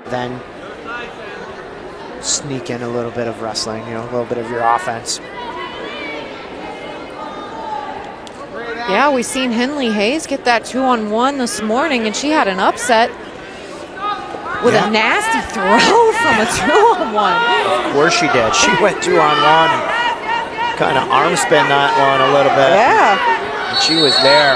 Then sneak in a little bit of wrestling, you know, a little bit of your offense. Yeah, we seen Henley Hayes get that 2-on-1 this morning, and she had an upset with a nasty throw from a 2-on-1. Of course she did. She went 2-on-1 and kind of arm spin that one a little bit. Yeah. And she was there.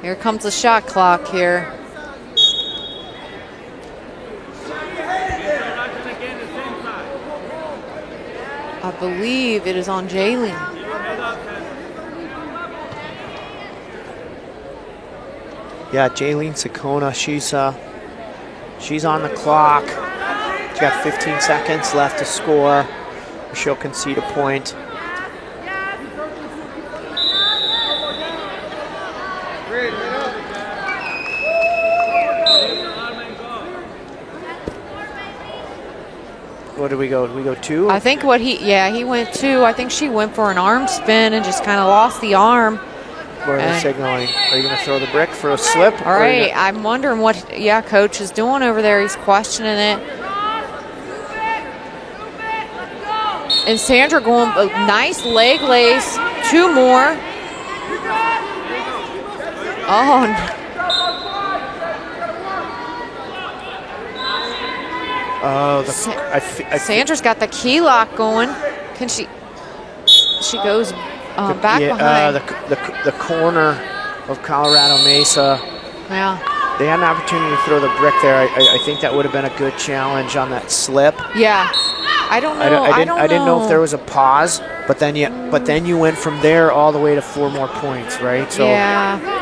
Here comes the shot clock here. I believe it is on Jaylene. Yeah, Jaylene Sakona, she's on the clock. She's got 15 seconds left to score. She'll concede a point. What did we go? Did we go 2? I think he went 2. I think she went for an arm spin and just kind of lost the arm. Where are they signaling? Are you going to throw the brick for a slip? All right, I'm wondering what, Coach is doing over there. He's questioning it. And Sandra going a nice leg lace. 2 more. Oh, Sandra's got the key lock going. Can she? She goes back behind. The corner of Colorado Mesa. Yeah. They had an opportunity to throw the brick there. I think that would have been a good challenge on that slip. Yeah. I don't know. I didn't know if there was a pause, but then you went from there all the way to 4 more points, right? So yeah.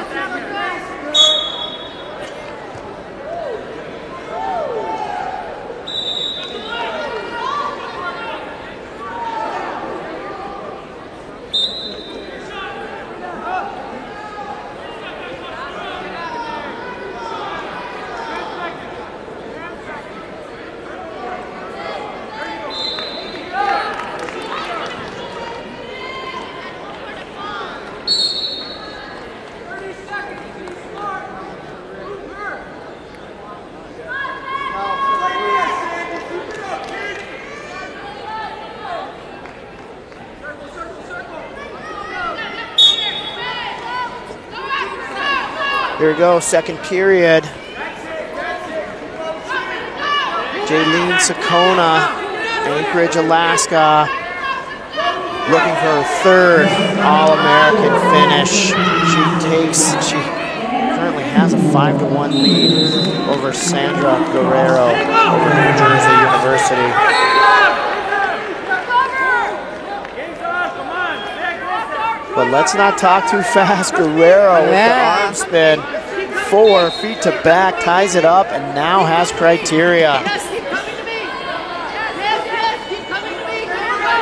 Here we go, second period. Jaylene Sakona, Anchorage, Alaska, looking for her 3rd All-American finish. She currently has a 5-1 lead over Sandra Guerrero over New Jersey University. But let's not talk too fast. Guerrero with the arm spin, 4 feet to back, ties it up, and now has criteria.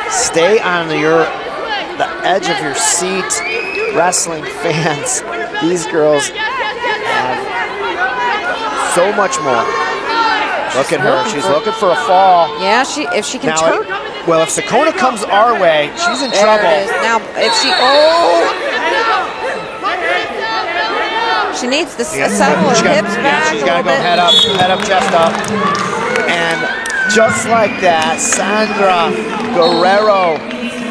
Stay on the edge of your seat, wrestling fans. These girls have so much more. Look at her. She's looking for a fall. Yeah, if she can turn. Well, if Sakona comes our way, she's in trouble. Now, if she, she needs to settle her hips back. She's got to go head up, chest up. And just like that, Sandra Guerrero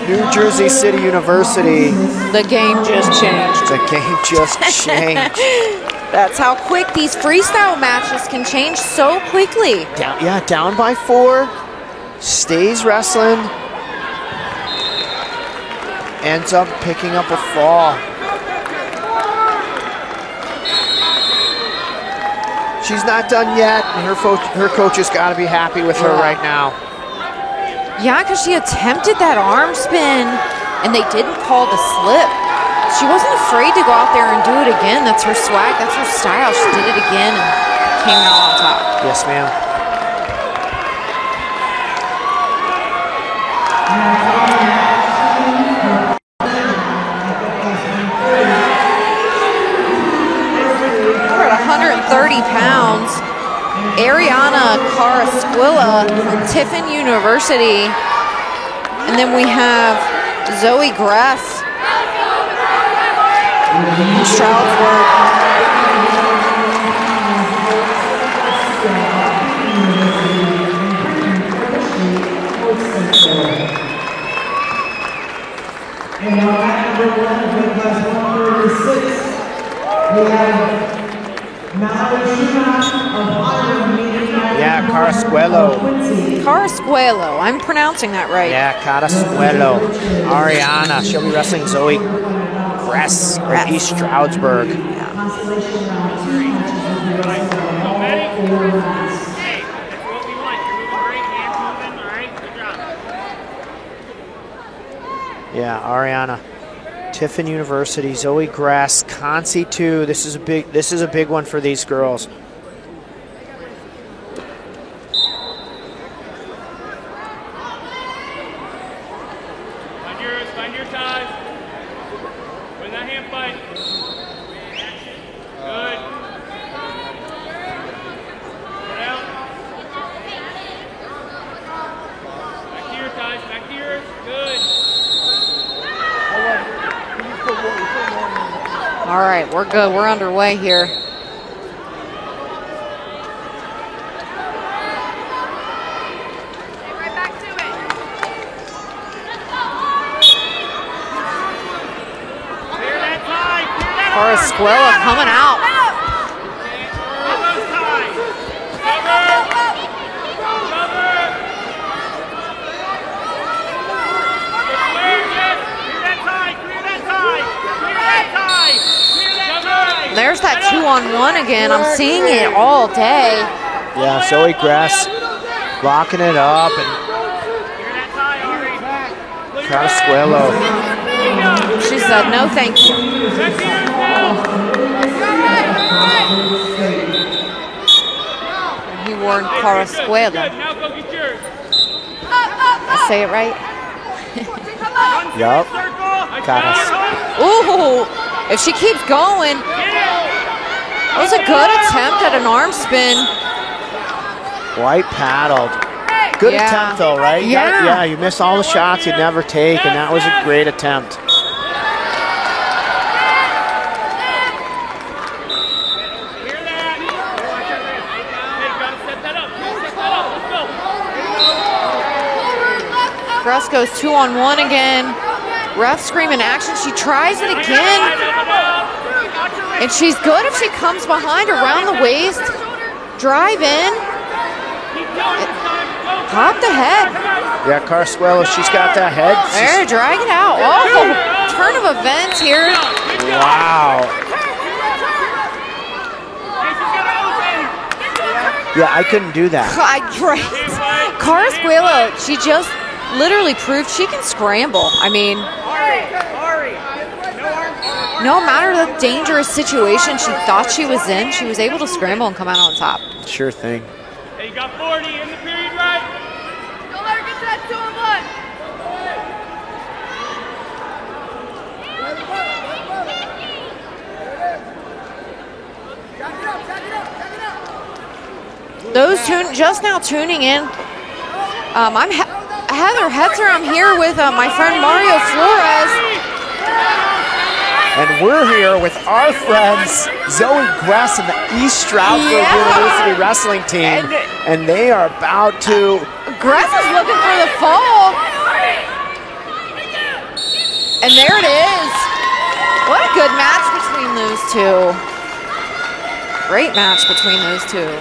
New Jersey City University. The game just changed. The game just changed. That's how quick these freestyle matches can change so quickly. Down by 4. Stays wrestling. Ends up picking up a fall. She's not done yet, and her coach has got to be happy with her right now. Yeah, because she attempted that arm spin, and they didn't call the slip. She wasn't afraid to go out there and do it again. That's her swag, that's her style. She did it again and came out on top. Yes, ma'am. We're at 130 pounds. Ariana Carasquilla from Tiffin University. And then we have Zoe Gress, Stroudsburg. And now at number 1, weight class 136, we have Yeah, Carasquillo. Carasquillo, I'm pronouncing that right. Yeah, Carasquillo. Ariana, she'll be wrestling Zoe Gress at East Stroudsburg. Yeah, Ariana. Tiffin University, Zoe Gress, Concy 2. This is a big one for these girls. Find your size. Win that hand fight. Good. Put out. Back to your size. Back to yours. Good. All right, we're good. We're underway here. Carasquilla coming out. There's that 2-on-1 again. I'm seeing it all day. Yeah, Zoe Gress locking it up, and Carasquillo. She said, no thank you. He wore Carasquillo. I say it right? Yup. Ooh, if she keeps going. That was a good attempt at an arm spin. White paddled. Good attempt though, right? Yeah. You miss all the shots you'd never take, and that was a great attempt. Gress goes 2-on-1 again. Ref screaming action. She tries it again. And she's good if she comes behind around the waist. Drive in. Pop the head. Yeah, Carasquillo, she's got that head. There, drag it out. Oh, turn of events here. Wow. Yeah, I couldn't do that. Carasquillo, she just literally proved she can scramble. I mean, no matter the dangerous situation she thought she was in, she was able to scramble and come out on top. Sure thing. Hey, you got 40 in the period, right? Don't let her get that 2-on-1. Those just now tuning in, I'm Heather Hetzer. I'm here with my friend Mario Flores. And we're here with our friends Zoe Gress and the East Stroudsburg University wrestling team, and they are about to. Gress is looking for the fall. And there it is. What a good match between those two. Great match between those two.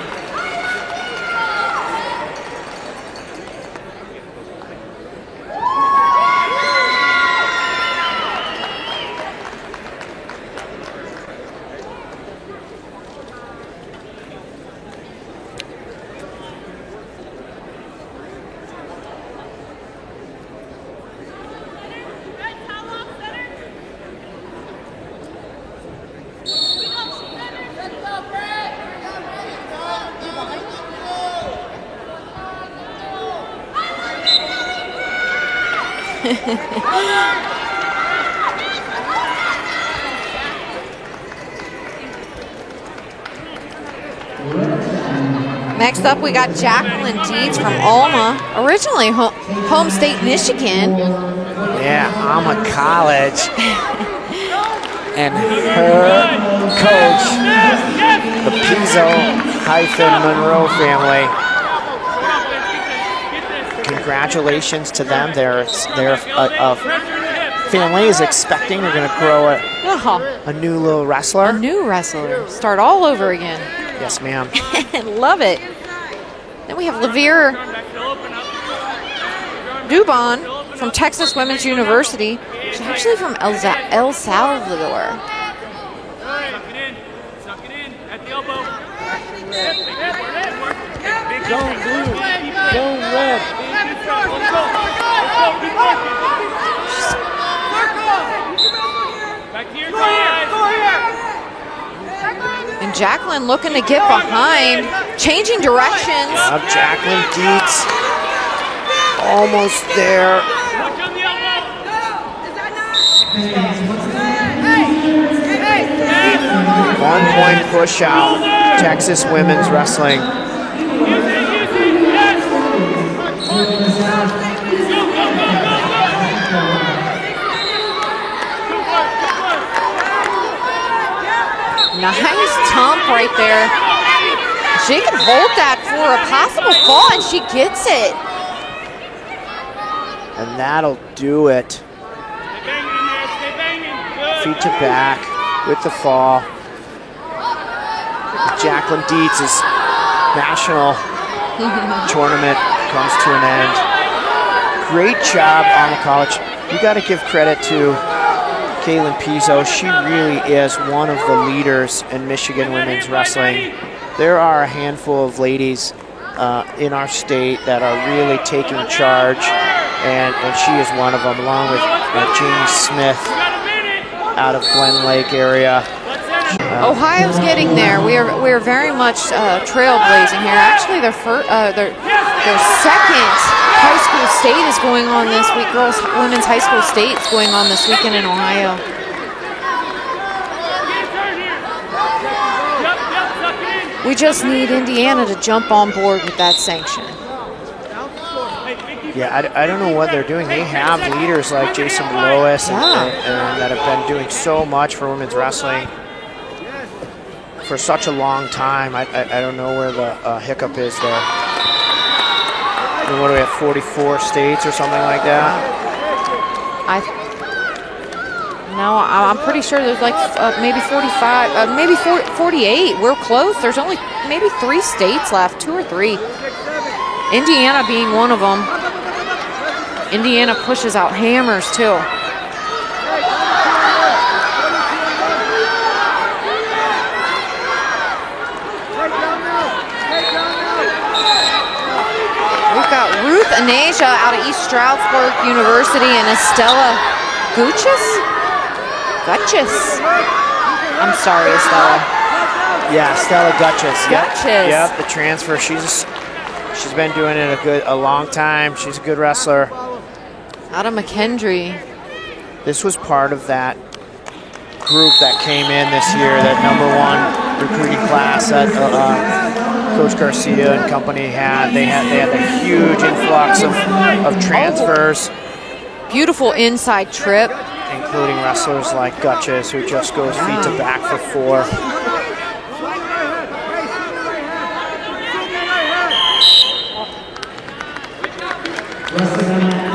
Next up, we got Jacqueline Dietz from Alma, originally home state Michigan. Yeah, Alma College. And her coach, the Pizzo-Monroe family. Congratulations to them. Their family is expecting they're going to grow a new little wrestler. A new wrestler. Start all over again. Yes, ma'am. Love it. Then we have Lavere Dubon from Texas Women's University. She's actually from El Salvador. Suck it in. At the elbow. Go blue. Go red. Back here, guys. And Jacqueline looking to get behind, changing directions. Jacqueline Dietz almost there. Watch on the elbow. 1 point push out. Texas women's wrestling. Nice thump right there. She can hold that for a possible fall, and she gets it. And that'll do it. Feet to back with the fall. Jacqueline Dietz's national tournament comes to an end. Great job on the college. You got to give credit to Kaitlyn Pizzo. She really is one of the leaders in Michigan women's wrestling. There are a handful of ladies in our state that are really taking charge, and she is one of them, along with Jamie Smith out of Glen Lake area. Ohio's getting there. We are very much trailblazing here. Actually, their second high school state is going on this week. Women's high school state is going on this weekend in Ohio. We just need Indiana to jump on board with that sanction. Yeah, I don't know what they're doing. They have leaders like Jason Lois and that have been doing so much for women's wrestling for such a long time. I don't know where the hiccup is there. I mean, what do we have, 44 states or something like that? No, I'm pretty sure there's like maybe 45, maybe 48. We're close. There's only maybe 3 states left, 2 or 3. Indiana being one of them. Indiana pushes out hammers too. We've got Ruth Anasia out of East Stroudsburg University and Estella Gutches. I'm sorry, Estella. Yeah, Stella Gutches. Gutches. Yep, the transfer. She's been doing it a long time. She's a good wrestler. Out of McKendree. This was part of that group that came in this year, that #1 recruiting class that Coach Garcia and company had. They had a huge influx of transfers. Beautiful inside trip. Including wrestlers like Gutches, who just goes feet to back for 4. Wrestling on that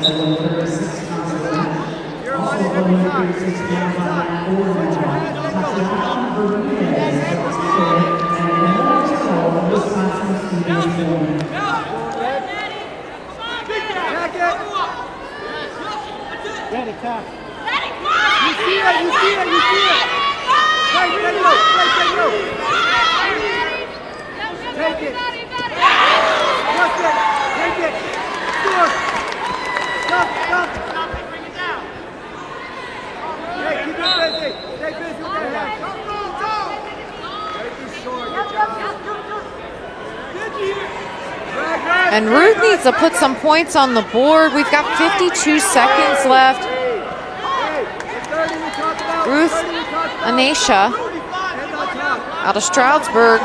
as a 136 pounds of the match. Also 136 pounds on that forward Tatiana Bermudez comes fifth, and Emily Tuttle, Wisconsin Studios Woman. Ready, come. You see it, you see it, you see it. Right, ready, go, right, go. Take it. Trust it, take it. Score. Jump, jump. Bring it down. Hey, keep it busy. Stay busy with that hand. Take this short, good job. And Ruth needs to put some points on the board. We've got 52 seconds left. Ruth Anesha out of Stroudsburg.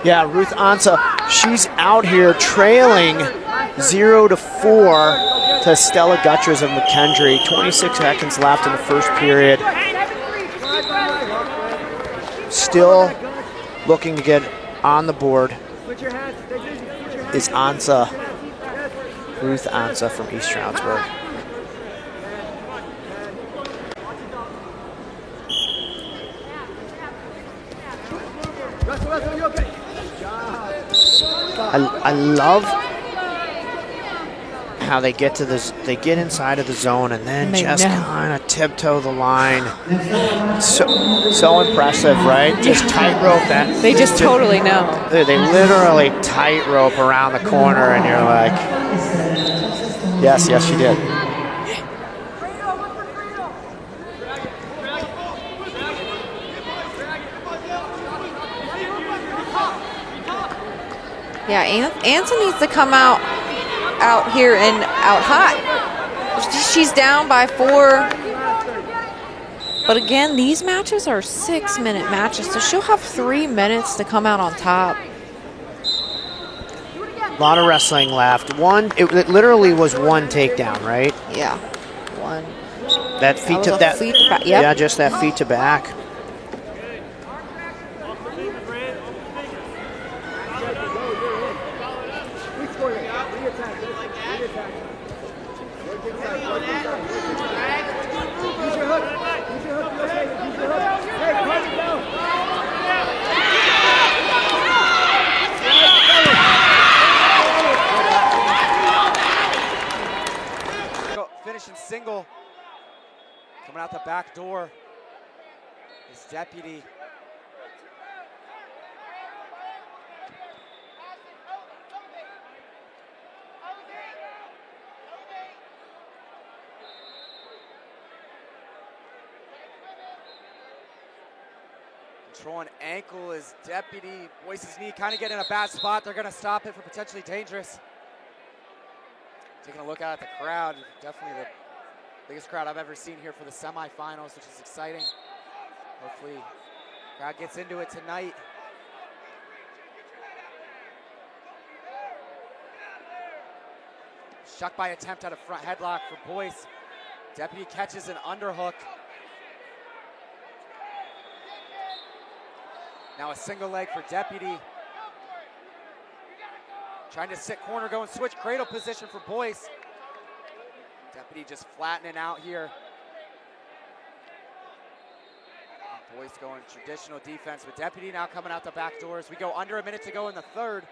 Yeah, Ruth Ansa, she's out here trailing 0-4 to Stella Gutierrez of McKendree. 26 seconds left in the first period. Still looking to get on the board is Ansa, Ruth Ansa from East Stroudsburg. I love how they get to this. They get inside of the zone and then just kind of tiptoe the line. So impressive, right? Just tightrope that. They just totally know. They literally tightrope around the corner, and you're like, yes, yes, she did. Yeah, Anson needs to come out here and out hot. She's down by 4. But again, these matches are 6-minute matches, so she'll have 3 minutes to come out on top. A lot of wrestling left. It literally was one takedown, right? Yeah, one. That feet to back. Yep. Yeah, just that feet to back. Finishing single, coming out the back door is Deputy. Controlling ankle is Deputy. Boyce's knee kind of getting in a bad spot. They're going to stop it for potentially dangerous. Taking a look out at the crowd, definitely the biggest crowd I've ever seen here for the semifinals, which is exciting. Hopefully, crowd gets into it tonight. Shuck by attempt at a front headlock for Boyce. Deputy catches an underhook. Now a single leg for Deputy. Trying to sit corner, go and switch cradle position for Boyce. Deputy just flattening out here. Boyce going traditional defense, but Deputy now coming out the back doors. We go under a minute to go in the third.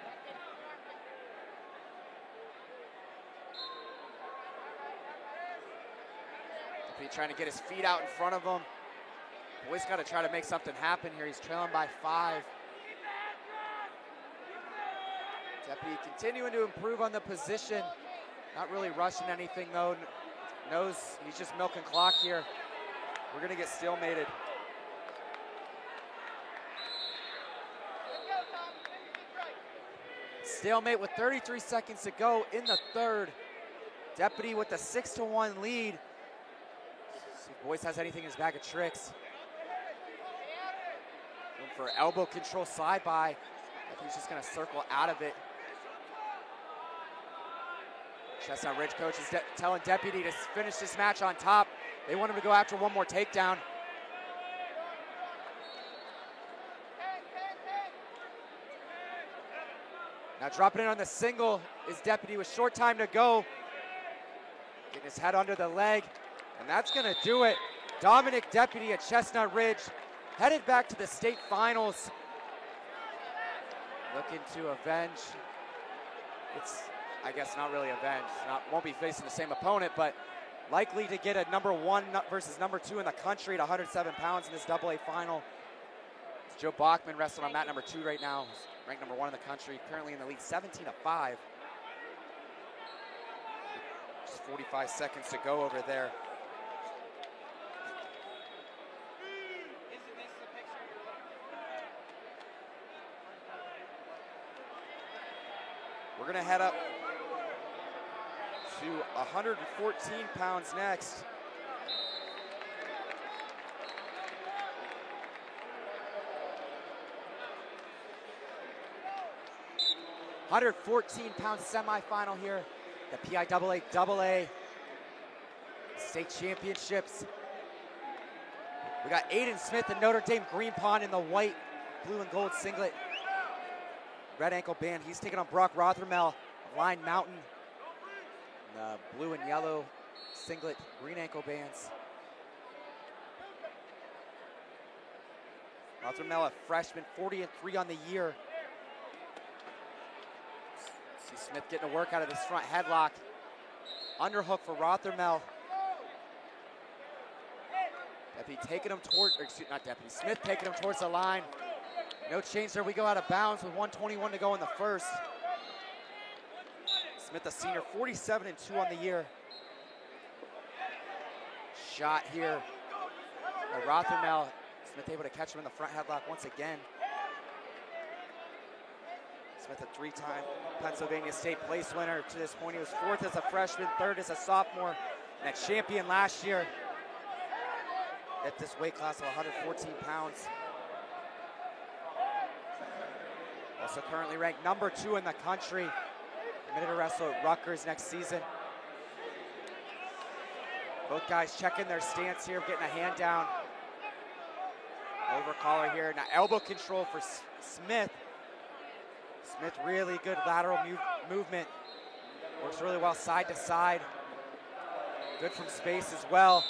Deputy trying to get his feet out in front of him. Boyce got to try to make something happen here. He's trailing by 5. Deputy continuing to improve on the position. Not really rushing anything though. Knows he's just milking clock here. We're gonna get stalemated. Stalemate with 33 seconds to go in the third. Deputy with a 6-1 lead. See if Boyce has anything in his bag of tricks. Going for elbow control side by. He's just gonna circle out of it. Chestnut Ridge coach is telling Deputy to finish this match on top. They want him to go after one more takedown. Now dropping in on the single is Deputy with short time to go. Getting his head under the leg, and that's gonna do it. Dominic Deputy at Chestnut Ridge, headed back to the state finals. Looking to avenge. It's, I guess, not really avenge. Won't be facing the same opponent, but likely to get a #1 versus #2 in the country at 107 pounds in this AA final. It's Joe Bachman wrestling on mat #2 right now. He's ranked #1 in the country, currently in the lead, 17-5. Just 45 seconds to go over there. We're gonna head up to 114 pounds next. £114 semifinal here, the PIAA AA state championships. We got Aiden Smith and Notre Dame Green Pond in the white, blue and gold singlet. Red ankle band, he's taking on Brock Rothermel of Line Mountain. The blue and yellow singlet, green ankle bands. Rothermel, a freshman, 40-3 on the year. See Smith getting to work out of this front headlock. Underhook for Rothermel. Deputy taking him towards, or excuse, not Deputy, Smith taking him towards the line. No change there, we go out of bounds with 1:21 to go in the first. Smith, a senior, 47-2 on the year. Shot here by Rothermel. Smith able to catch him in the front headlock once again. Smith, a 3-time Pennsylvania State place winner to this point. He was 4th as a freshman, 3rd as a sophomore, and a champion last year at this weight class of 114 pounds. Also currently ranked #2 in the country. Committed to wrestle at Rutgers next season. Both guys checking their stance here, getting a hand down. Over collar here. Now elbow control for Smith. Smith, really good lateral movement. Works really well side to side. Good from space as well.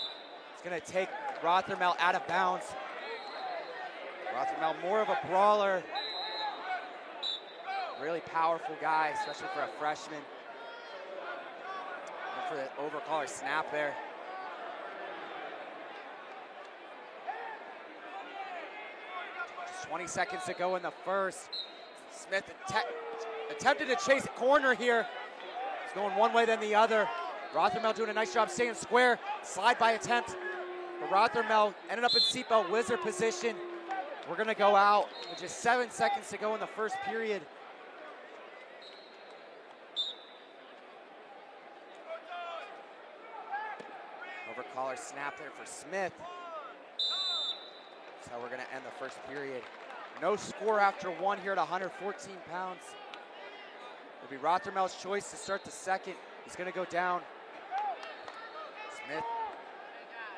It's gonna take Rothermel out of bounds. Rothermel, more of a brawler. Really powerful guy, especially for a freshman. And for the overcaller snap there. Just 20 seconds to go in the first. Smith attempted to chase a corner here. It's going one way then the other. Rothermel doing a nice job staying square. Slide by attempt. But Rothermel ended up in seatbelt wizard position. We're gonna go out with just 7 seconds to go in the first period. Overcaller snap there for Smith. That's how we're gonna end the first period. No score after 1 here at 114 pounds. It'll be Rothermel's choice to start the second. He's gonna go down. Smith,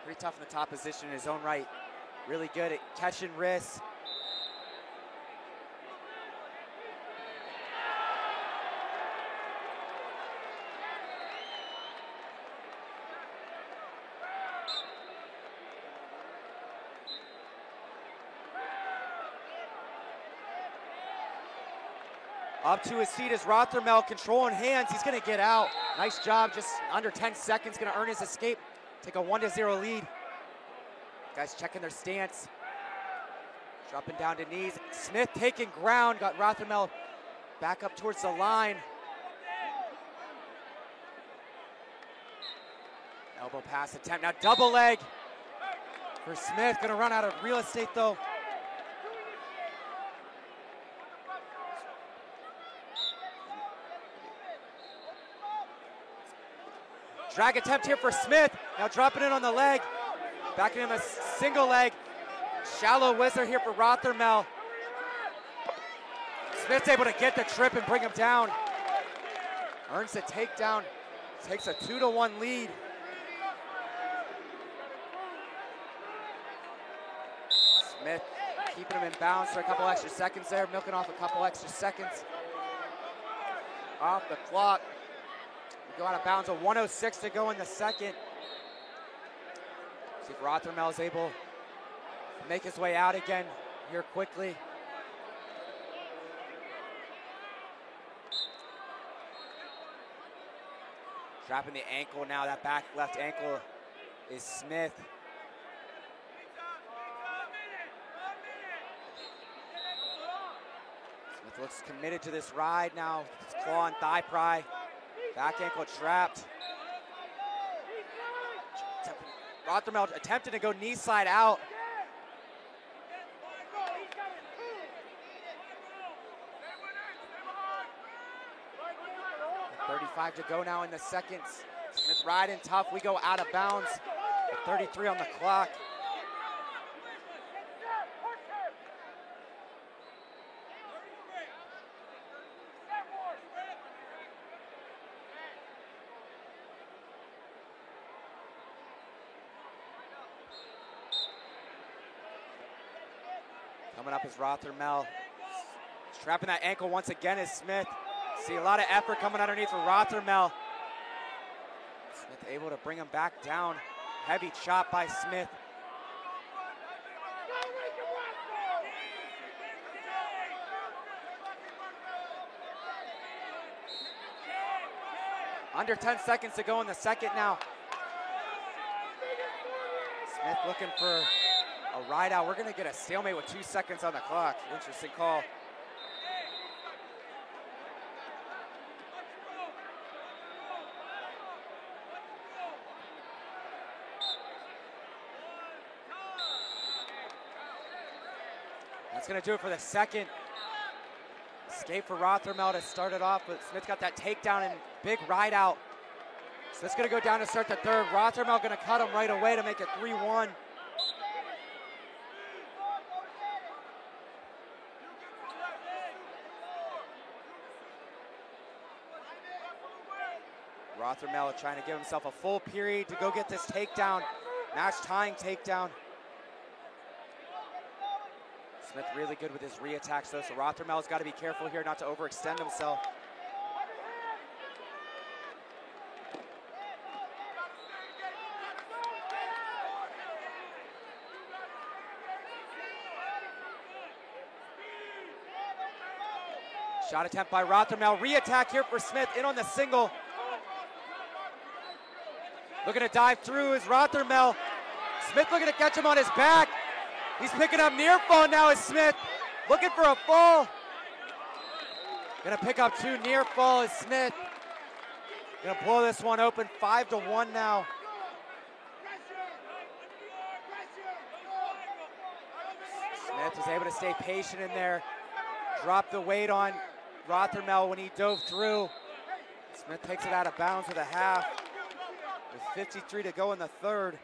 pretty tough in the top position in his own right. Really good at catching wrists. Up to his feet is Rothermel, controlling hands. He's gonna get out. Nice job, just under 10 seconds, gonna earn his escape. Take a 1-0 lead. Guys checking their stance. Dropping down to knees. Smith taking ground, got Rothermel back up towards the line. Elbow pass attempt, now double leg for Smith. Gonna run out of real estate though. Drag attempt here for Smith. Now dropping it on the leg. Backing in a single leg. Shallow wizard here for Rothermel. Smith's able to get the trip and bring him down. Earns the takedown. Takes a 2-1 lead. Smith keeping him in bounds for a couple extra seconds there. Milking off a couple extra seconds. off the clock. We go out of bounds with 1:06 to go in the second. See if Rothermel is able to make his way out again here quickly. Trapping the ankle now, that back left ankle is Smith. Smith looks committed to this ride now. His claw and thigh pry. Back ankle trapped. Rothermel attempted to go knee slide out. 35 to go now in the seconds. Smith riding tough. We go out of bounds. 33 on the clock. Coming up is Rothermel. Trapping that ankle once again is Smith. See a lot of effort coming underneath for Rothermel. Smith able to bring him back down. Heavy chop by Smith. Under 10 seconds to go in the second now. Smith looking for a ride out. We're gonna get a stalemate with 2 seconds on the clock. Interesting call. That's gonna do it for the second. Escape for Rothermel to start it off, but Smith got that takedown and big ride out. Smith's gonna go down to start the third. Rothermel gonna cut him right away to make it 3-1. Rothermel trying to give himself a full period to go get this takedown. Match tying takedown. Smith really good with his re-attacks though, so Rothermel's got to be careful here not to overextend himself. Shot attempt by Rothermel. Re-attack here for Smith, in on the single. Looking to dive through is Rothermel. Smith looking to catch him on his back. He's picking up near fall now is Smith. Looking for a fall. Gonna pick up 2 near fall is Smith. Gonna blow this one open, 5-1 now. Smith was able to stay patient in there. Dropped the weight on Rothermel when he dove through. Smith takes it out of bounds with a half. With 53 to go in the third.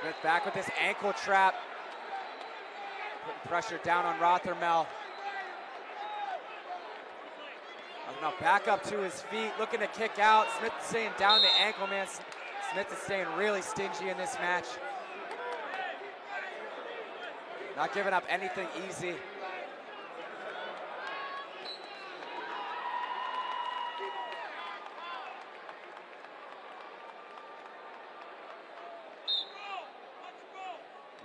Smith back with this ankle trap. Putting pressure down on Rothermel. Rothermel back up to his feet, looking to kick out. Smith staying down the ankle, man. Smith is staying really stingy in this match. Not giving up anything easy.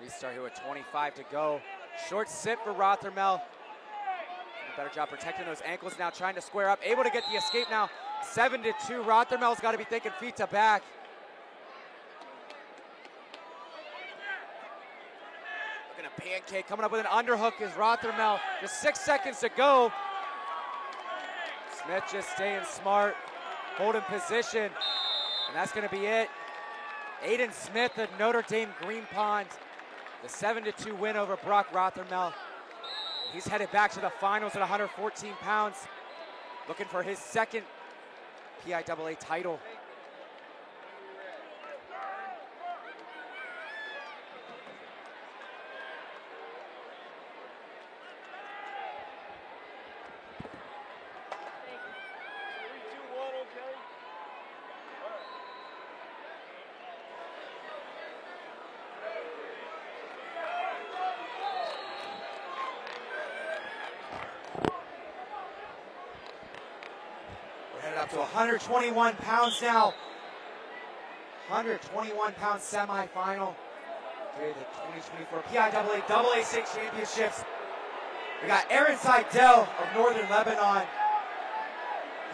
Restart here with 25 to go. Short sit for Rothermel. Better job protecting those ankles now, trying to square up. Able to get the escape now. 7-2. Rothermel's got to be thinking feet to back. Looking at pancake. Coming up with an underhook is Rothermel. Just 6 seconds to go. Smith just staying smart, holding position. And that's going to be it. Aiden Smith of Notre Dame Green Pond. The 7-2 win over Brock Rothermel. He's headed back to the finals at 114 pounds, looking for his second PIAA title. to 121 pounds now. 121-pound semifinal. The 2024 PIAA AA6 Championships. We got Aaron Seidel of Northern Lebanon.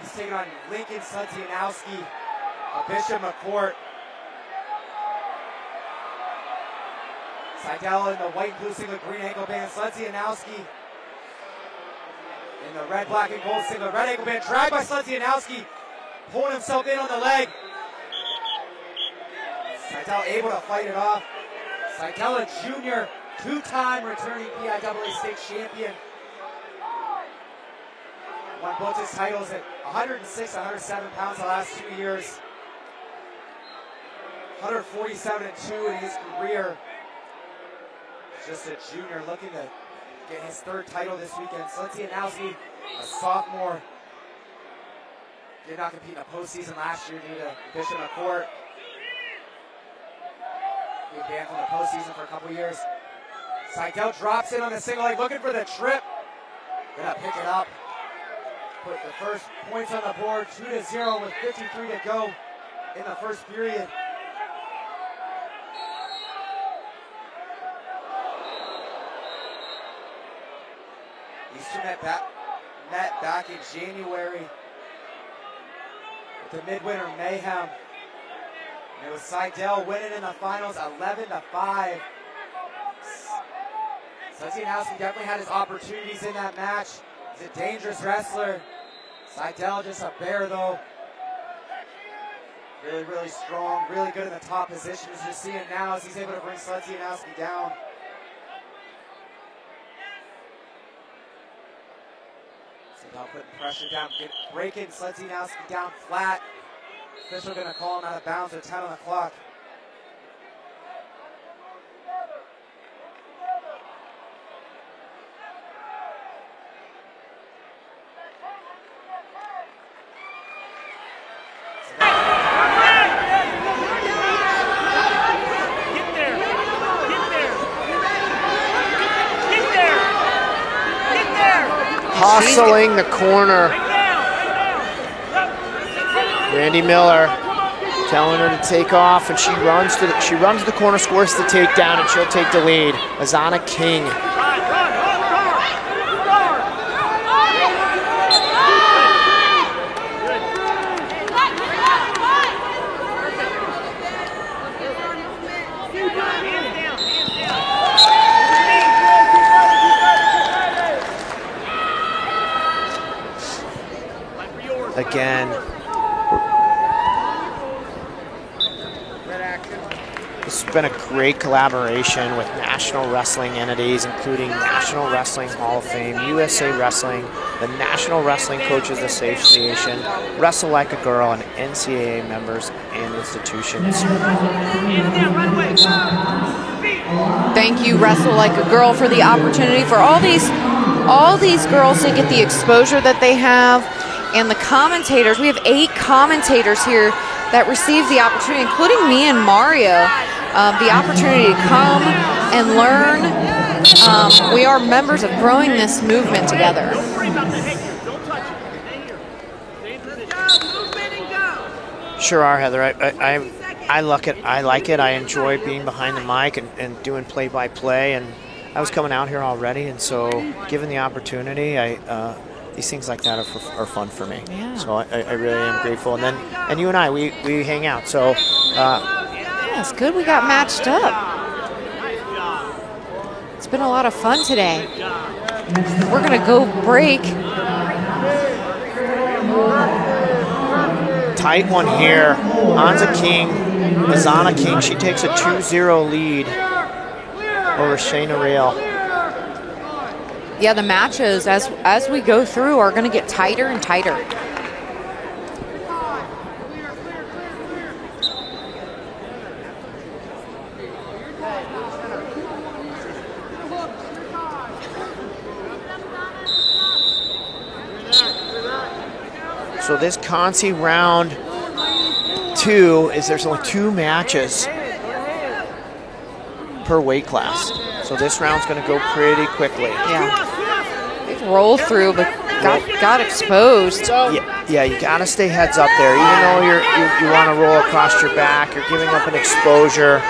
He's taking on Lincoln Slutzianowski of Bishop McCourt. Seidel in the white and blue singlet, green ankle band. Slutzianowski in the red, black, and gold singlet, red ankle band. Dragged by Slutzianowski, pulling himself in on the leg. Seidel able to fight it off. Seidel, a junior, two-time returning PIAA state champion. Won both his titles at 106, 107 pounds the last 2 years. 147-2 in his career. Just a junior looking to get his third title this weekend. Slutzianowski, a sophomore. Did not compete in the postseason last year due to Bishop McCourt being banned from the postseason for a couple years. Seidel drops in on the single leg, looking for the trip. Gonna pick it up. Put the first points on the board, 2-0 with 53 to go in the first period. These two met back in January with the Midwinter Mayhem. And it was Seidel winning in the finals 11-5. Slutzianowski definitely had his opportunities in that match. He's a dangerous wrestler. Seidel just a bear though. Really, really strong, really good in the top position. As you're seeing now as he's able to bring Slutzianowski down. Seidel putting pressure down, breaking Slutzianowski down flat. Official gonna call him out of bounds with 10 on the clock. Hustling the corner. Randy Miller telling her to take off, and she runs to the corner, scores the takedown, and she'll take the lead. Azana King. Again, this has been a great collaboration with national wrestling entities, including National Wrestling Hall of Fame, USA Wrestling, the National Wrestling Coaches Association, Wrestle Like a Girl, and NCAA members and institutions. Thank you, Wrestle Like a Girl, for the opportunity for all these girls to get the exposure that they have. And the commentators, we have 8 commentators here that receive the opportunity, including me and Mario, the opportunity to come and learn. We are members of growing this movement together. Sure are, Heather. I like it. I enjoy being behind the mic and doing play-by-play. And I was coming out here already, and so given the opportunity, these things like that are fun for me. Yeah. So I really am grateful. And you and I, we hang out. So yeah, it's good we got matched up. It's been a lot of fun today. We're gonna go break. Tight one here. Azana King, she takes a 2-0 lead over Shayna Rail. Yeah, the matches as we go through are going to get tighter and tighter. So this Consi round 2 there's only 2 matches per weight class. So this round's going to go pretty quickly. Yeah. They roll through, but got exposed. Yeah, you gotta stay heads up there. Even though you want to roll across your back, you're giving up an exposure.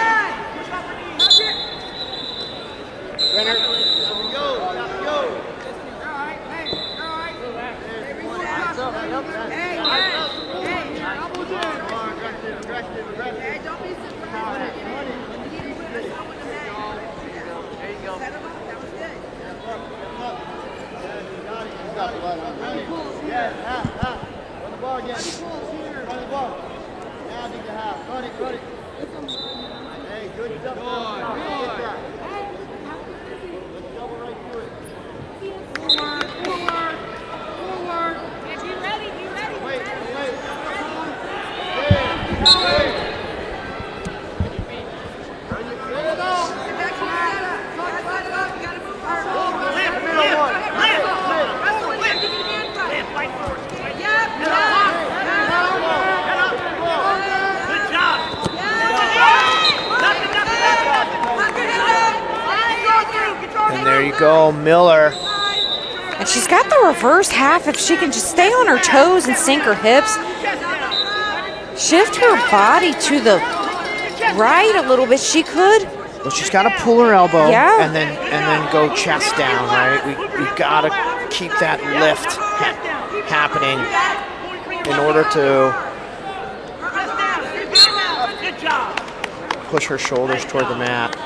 And there you go, Miller. And she's got the reverse half. If she can just stay on her toes and sink her hips, shift her body to the right a little bit, she could. Well, she's got to pull her elbow Yeah. and then go chest down, right? We've got to keep that lift happening in order to push her shoulders toward the mat.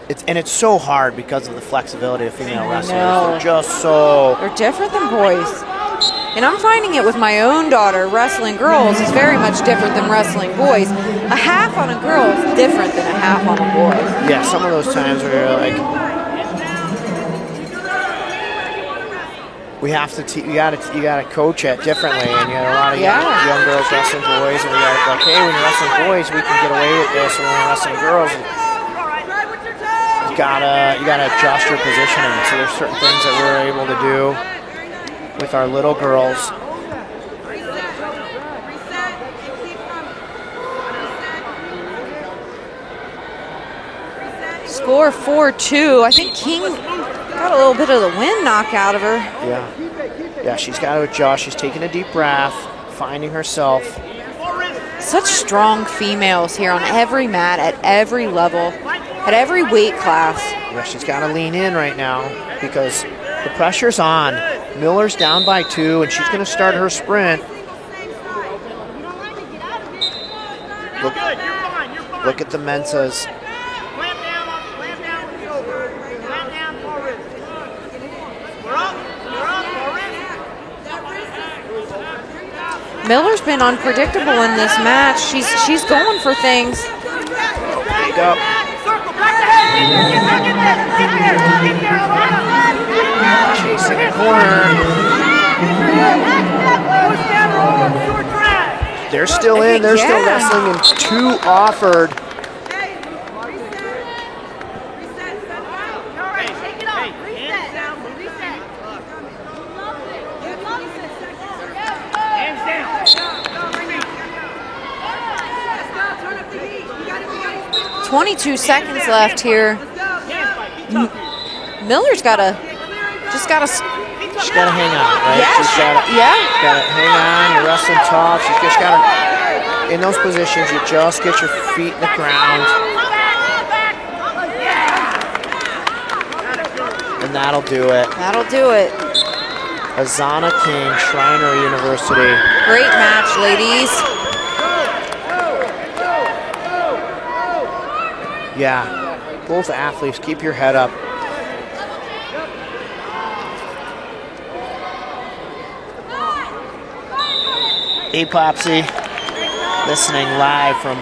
It's so hard because of the flexibility of female wrestlers. They're just so... They're different than boys. And I'm finding it with my own daughter. Wrestling girls is very much different than wrestling boys. A half on a girl is different than a half on a boy. Yeah, some of those times where you're like, we have to, you gotta coach it differently, and you got a lot of young girls wrestling boys, and we got like, hey, when you're wrestling boys, we can get away with this, and when we're wrestling girls, you gotta adjust your positioning. So there's certain things that we're able to do with our little girls. Score 4-2. I think King got a little bit of the wind knocked out of her. Yeah, she's got to adjust. She's taking a deep breath, finding herself. Such strong females here on every mat, at every level, at every weight class. Yeah, she's got to lean in right now because the pressure's on. Miller's down by 2, and she's going to start her sprint. Look at the Mensahs. Miller's been unpredictable in this match. She's going for things. Pick up. Chasing the corner. They're still in. They're still wrestling, and 2 offered. Got 22 seconds left here. Miller's just gotta She's got to hang on, right? Yeah, She's got to hang on. You're wrestling tough. She's just got to, in those positions, you just get your feet in the ground. And that'll do it. That'll do it. Azana King, Shriner University. Great match, ladies. Yeah, both athletes, keep your head up. Apopsy, listening live from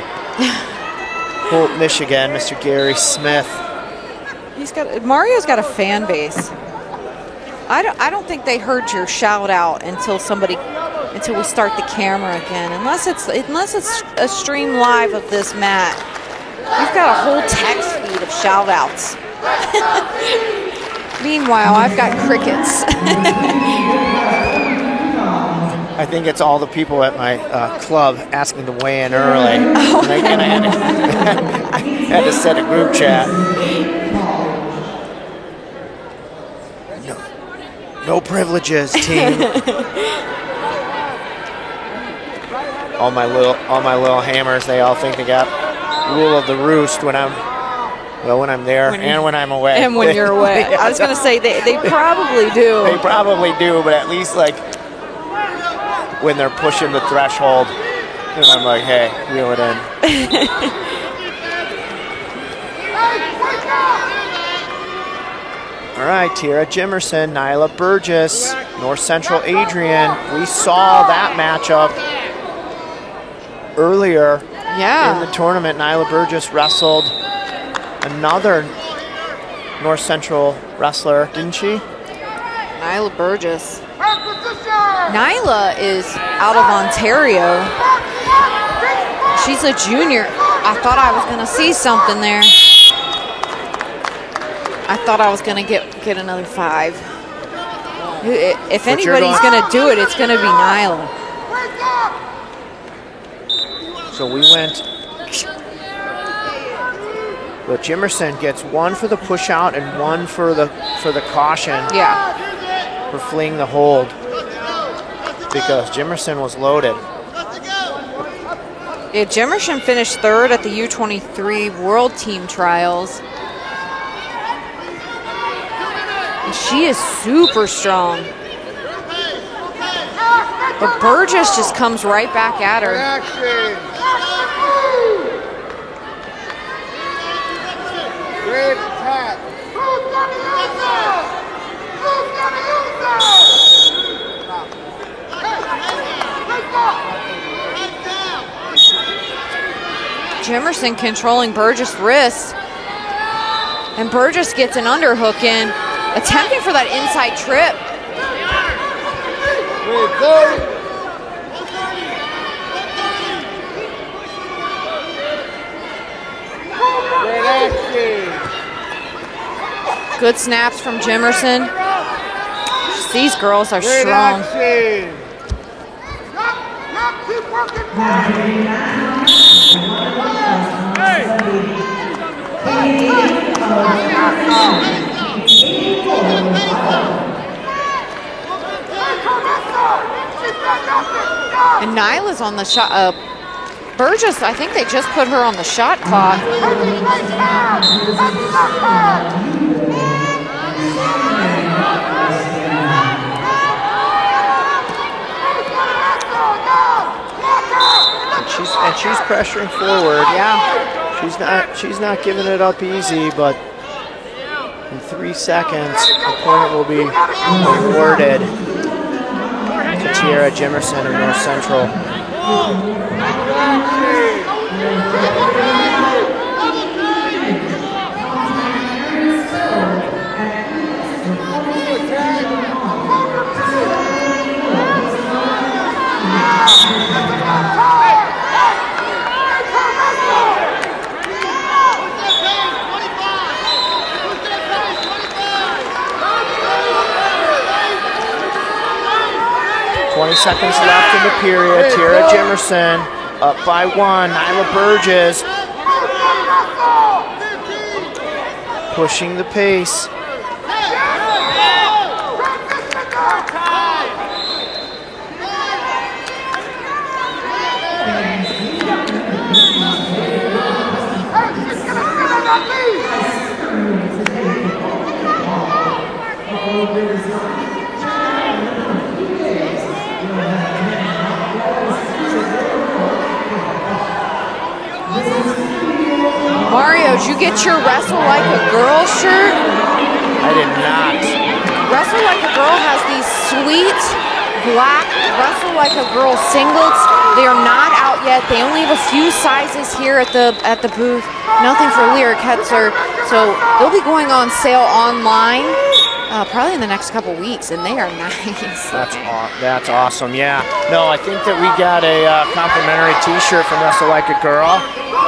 Holt, Michigan, Mr. Gary Smith. Mario's got a fan base. I don't think they heard your shout out until we start the camera again. Unless it's a stream live of this mat. You've got a whole text feed of shout outs. Meanwhile, I've got crickets. I think it's all the people at my club asking to weigh in early. Oh, and I had to set a group chat. No privileges, team. all my little hammers, they all think they got rule of the roost when I'm there and when I'm away. And when you're away. Yeah, I was going to say they probably do. They probably do, but at least like when they're pushing the threshold, and I'm like, hey, reel it in. All right, Tiara Jimerson, Nyla Burgess, North Central Adrian. We saw that matchup earlier in the tournament. Nyla Burgess wrestled another North Central wrestler, didn't she? Nyla Burgess. Nyla is out of Ontario. She's a junior. I thought I was going to see something there. I thought I was going to get another 5. If anybody's going to do it, it's going to be Nyla. So we went. But Jimerson gets 1 for the push out and 1 for the caution. Yeah. For fleeing the hold. Because Jimerson was loaded. Yeah, Jimerson finished 3rd at the U23 World Team Trials. And she is super strong. But Burgess just comes right back at her. Great attack. Jimerson controlling Burgess' wrist. And Burgess gets an underhook in, attempting for that inside trip. Good snaps from Jimerson. These girls are strong. And Nyla's on the shot. Burgess, I think they just put her on the shot clock. And she's pressuring forward. Yeah. She's not giving it up easy, but in 3 seconds, the point will be awarded to Tiara Jimerson of North Central. 20 seconds left in the period. Tiara Jimerson up by 1. Nyla Burgess pushing the pace. Mario, did you get your Wrestle Like a Girl shirt? I did not. Wrestle Like a Girl has these sweet black Wrestle Like a Girl singlets. They are not out yet. They only have a few sizes here at the booth. Nothing for Lyric Hetzer. So they'll be going on sale online probably in the next couple weeks, and they are nice. That's awesome. Yeah. No, I think that we got a complimentary T-shirt from Wrestle Like a Girl.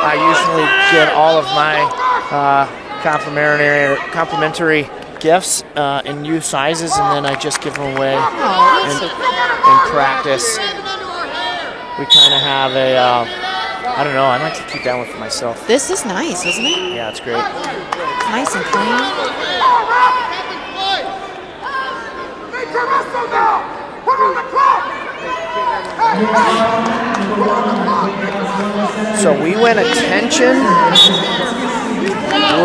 I usually get all of my complimentary gifts in youth sizes, and then I just give them away in practice. We kind of have a, I don't know, I like to keep that one for myself. This is nice, isn't it? Yeah, it's great. It's nice and clean. So we went attention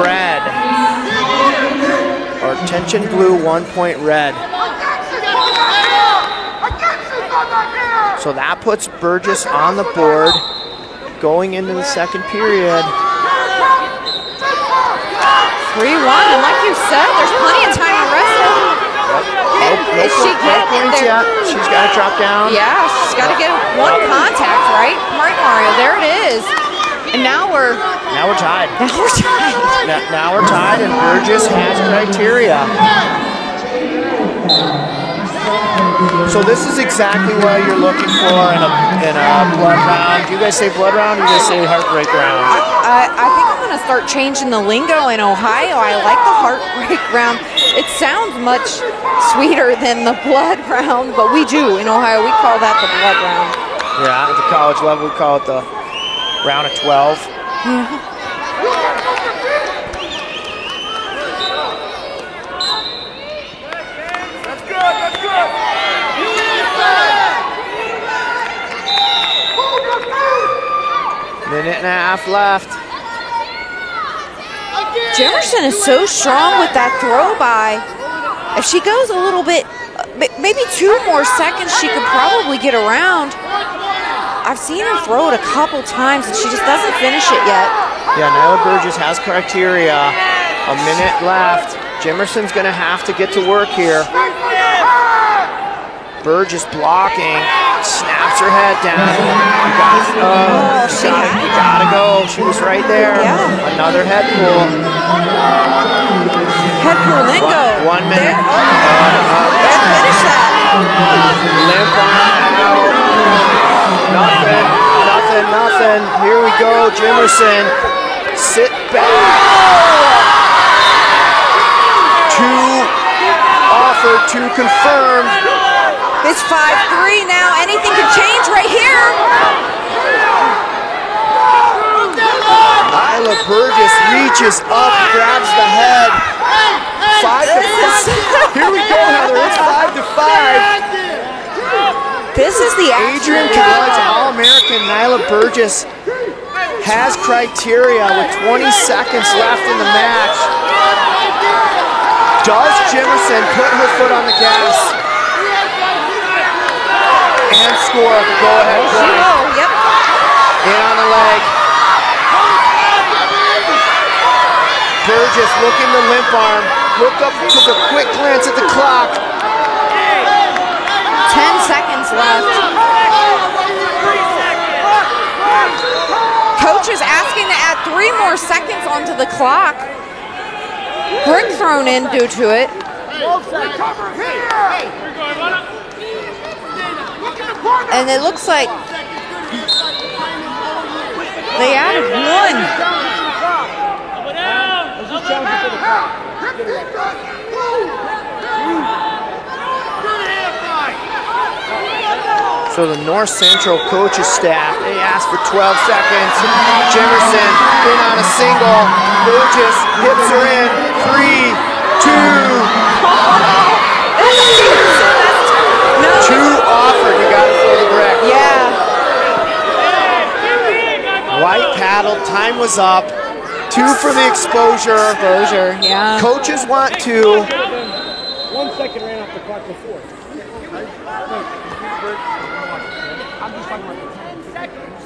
red. Or attention blue, 1 point red. So that puts Burgess on the board going into the second period. 3-1, and like you said, there's plenty of time to wrestle. Is she getting it there? She's got to drop down. Yeah, she's got to get one contact, right? Right, Mario, there it is. And now we're tied. Now we're tied. Now we're tied, and Burgess has criteria. So this is exactly what you're looking for in a blood round. Do you guys say blood round or do you guys say heartbreak round? I think I'm going to start changing the lingo in Ohio. I like the heartbreak round. It sounds much sweeter than the blood round, but we do. In Ohio, we call that the blood round. Yeah, at the college level, we call it the round of 12. Yeah. Minute and a half left. Jemerson is so strong with that throw by. If she goes a little bit, maybe 2 more seconds, she could probably get around. I've seen her throw it a couple times and she just doesn't finish it yet. Yeah, Nyla Burgess has criteria. A minute left. Jemerson's gonna have to get to work here. Burgess blocking, snaps her head down. You gotta go. She was right there. Yeah. Another head pull. Head pull, then go. 1 minute. There, finish that. Limp on out. Nothing. Here we go, Jemerson. Sit back. 2 offered, 2 confirmed. It's 5-3 now. Anything can change right here. Nyla Burgess reaches up, grabs the head. 5-5. Here we go, Heather. It's 5-5. This is the Adrian College All-American Nyla Burgess has criteria with 20 seconds left in the match. Does Jemerson put her foot on the gas and score the go-ahead point? Yep. In on the leg. Burgess looking to limp arm. Look up, took a quick glance at the clock. 10 seconds left. Coach is asking to add 3 more seconds onto the clock. Brick thrown in due to it. And it looks like they added 1. So the North Central coaches staff, they asked for 12 seconds. Jemerson in on a single. Burgess hits her in. 3, 2. 2 offered. You got to throw the brick. Yeah. White paddled. Time was up. 2 for the exposure. Yeah. Coaches want to. 1 second ran off the clock before. I'm just talking about 10 seconds.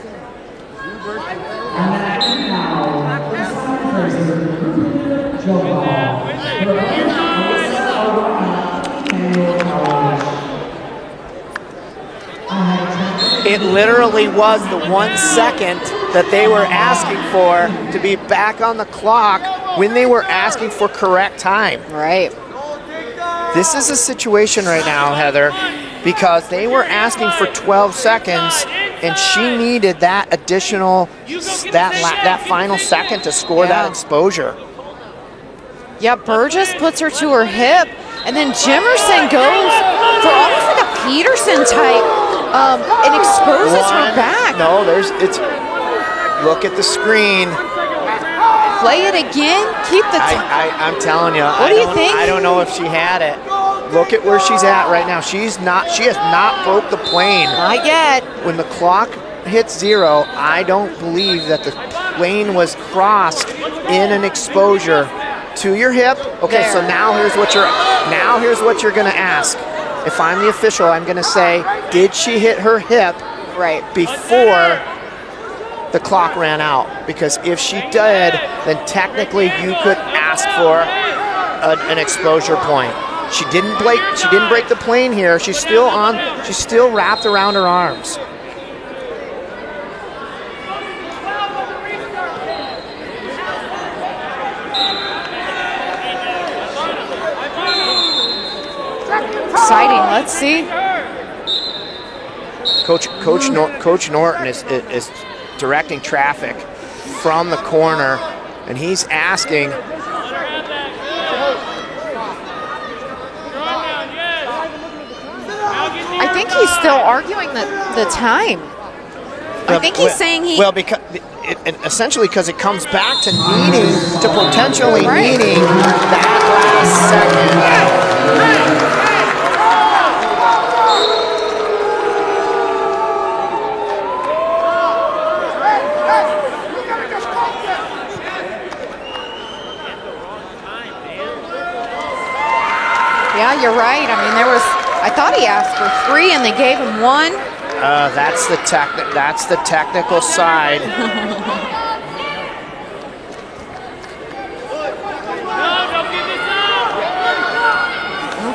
It literally was the 1 second that they were asking for to be back on the clock when they were asking for correct time. Right. This is a situation right now, Heather, because they were asking for 12 seconds and she needed that additional, that final second to score that exposure. Yeah, Burgess puts her to her hip, and then Jemerson goes for almost like a Peterson type and exposes her back. No, look at the screen. Play it again, keep the I'm telling you. What do you think? I don't know if she had it. Look at where she's at right now. She has not broke the plane. Not yet. When the clock hits 0, I don't believe that the plane was crossed in an exposure to your hip. Okay, so now here's what you're gonna ask. If I'm the official, I'm gonna say, did she hit her hip before the clock ran out? Because if she did, then technically you could ask for an exposure point. She didn't break the plane here. She's still wrapped around her arms. Exciting. Let's see. Coach Norton is directing traffic from the corner, and he's asking. I think he's still arguing the time. I think he's saying he. Well, because essentially because it comes back to potentially needing that last second. Yeah, you're right. I mean, I thought he asked for 3 and they gave him 1. That's the technical side. No, don't give this up.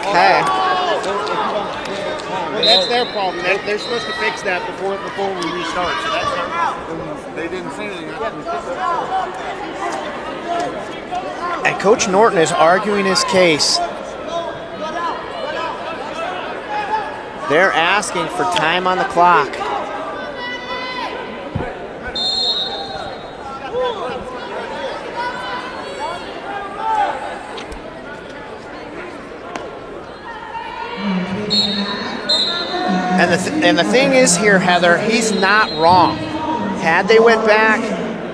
Okay. Well, that's their problem. They're supposed to fix that before we restart. So that's not. They didn't say anything. And Coach Norton is arguing his case. They're asking for time on the clock. And the thing is here, Heather, he's not wrong. Had they went back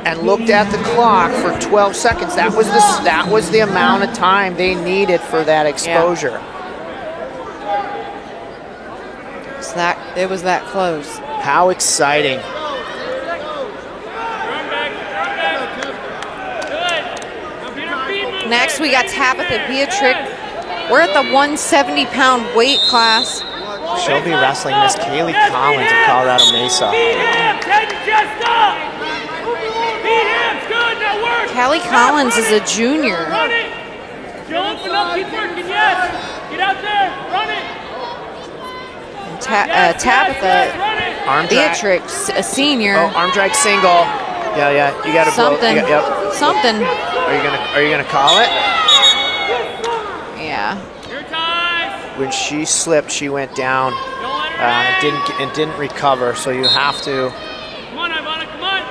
and looked at the clock for 12 seconds, that was the amount of time they needed for that exposure. Yeah. It was that close. How exciting. Next, we got Tabitha Beatrick. We're at the 170-pound weight class. She'll be wrestling Miss Kaylee Collins of Colorado Mesa. Beat him! Take the chest up! Beat him! Good, now work! Callie Collins is a junior. Run it! Don't open up, keep working, yes! Get out there, run it! Tabitha Arm drag. Beatrick, a senior. Oh, arm drag single. Yeah, you got to something. Yep. Something. Are you gonna call it? Yeah. Your time! When she slipped, she went down. Didn't recover. So you have to. Come on, Ivana, come on!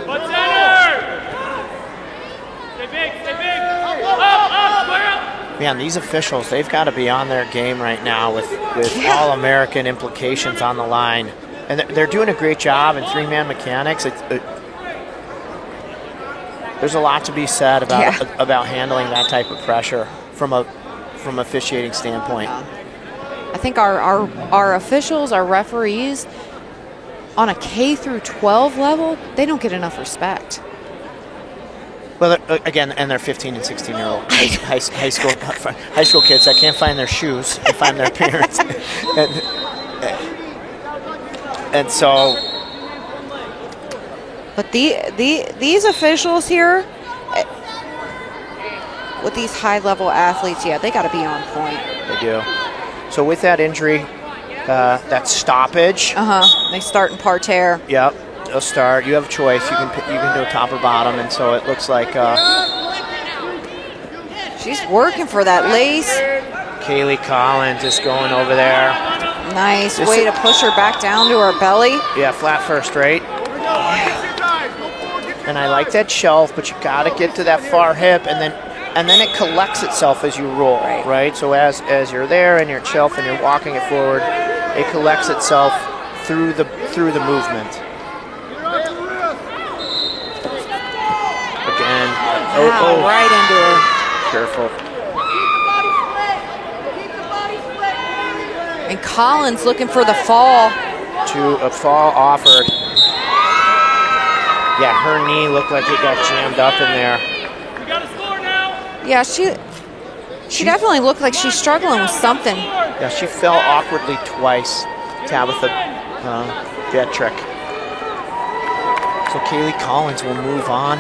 Butt center! Stay big, stay big! Up, square up! Man, these officials, they've got to be on their game right now with All-American implications on the line. And they're doing a great job in 3-man mechanics. There's a lot to be said about handling that type of pressure from officiating standpoint. I think our officials, our referees, on a K through 12 level, they don't get enough respect. Well, again, and they're 15 and 16-year-old high school kids that can't find their shoes and find their parents, and so. But these officials here, with these high-level athletes, they got to be on point. They do. So with that injury, that stoppage. They start in parterre. Yep. They'll start. You have a choice. You can do top or bottom, and so it looks like she's working for that lace. Kaylee Collins is going over there. Nice way to push her back down to her belly. Yeah, flat first, right? And I like that shelf, but you got to get to that far hip, and then it collects itself as you roll, right? So as you're there and your shelf and you're walking it forward, it collects itself through the movement. Again, right into her. Careful. And Collins looking for the fall. A fall offered. Yeah, her knee looked like it got jammed up in there. We got to score now. Yeah, she definitely looked like she's struggling with something. Yeah, she fell awkwardly twice, Tabitha Detrick. So Kaylee Collins will move on.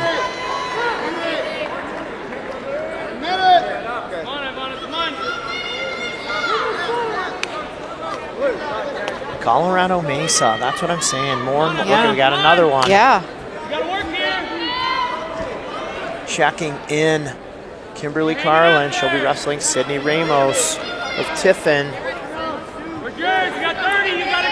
Colorado Mesa, that's what I'm saying. More and more. Yeah. Look, we got another one. Yeah. We got to work here. Checking in, Kimberly Carlin. She'll be wrestling Sydney Ramos of Tiffin. We're good. We got 30. You got to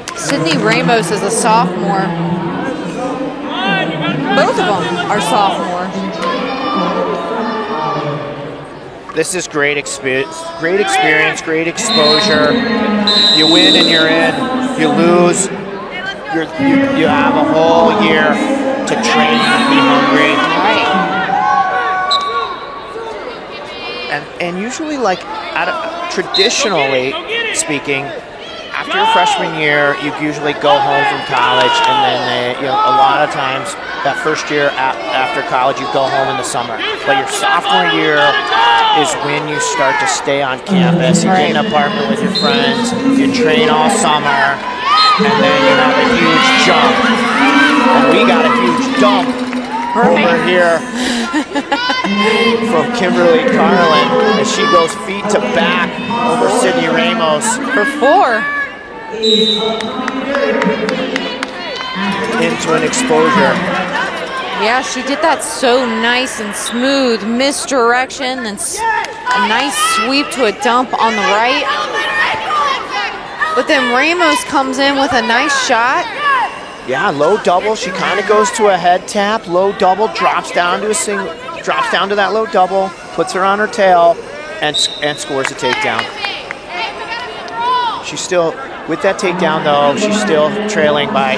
go. Sydney Ramos is a sophomore. Come on, you got to try Both of them something. are sophomore. This is great experience, great exposure. You win and you're in. You lose, you have a whole year to train and be hungry. And usually, like traditionally speaking, after your freshman year, you usually go home from college, and then a lot of times that first year after college, you go home in the summer. But your sophomore year is when you start to stay on campus. You get an apartment with your friends, you train all summer, and then you have a huge jump. And we got a huge dump over here from Kimberly Carlin as she goes feet to back over Sydney Ramos. For 4. Into an exposure. Yeah, she did that so nice and smooth. Misdirection and a nice sweep to a dump on the right. But then Ramos comes in with a nice shot. Yeah, low double. She kind of goes to a head tap. Low double, drops down to a single, drops down to that low double, puts her on her tail, and scores a takedown. She's still, with that takedown though, she's still trailing by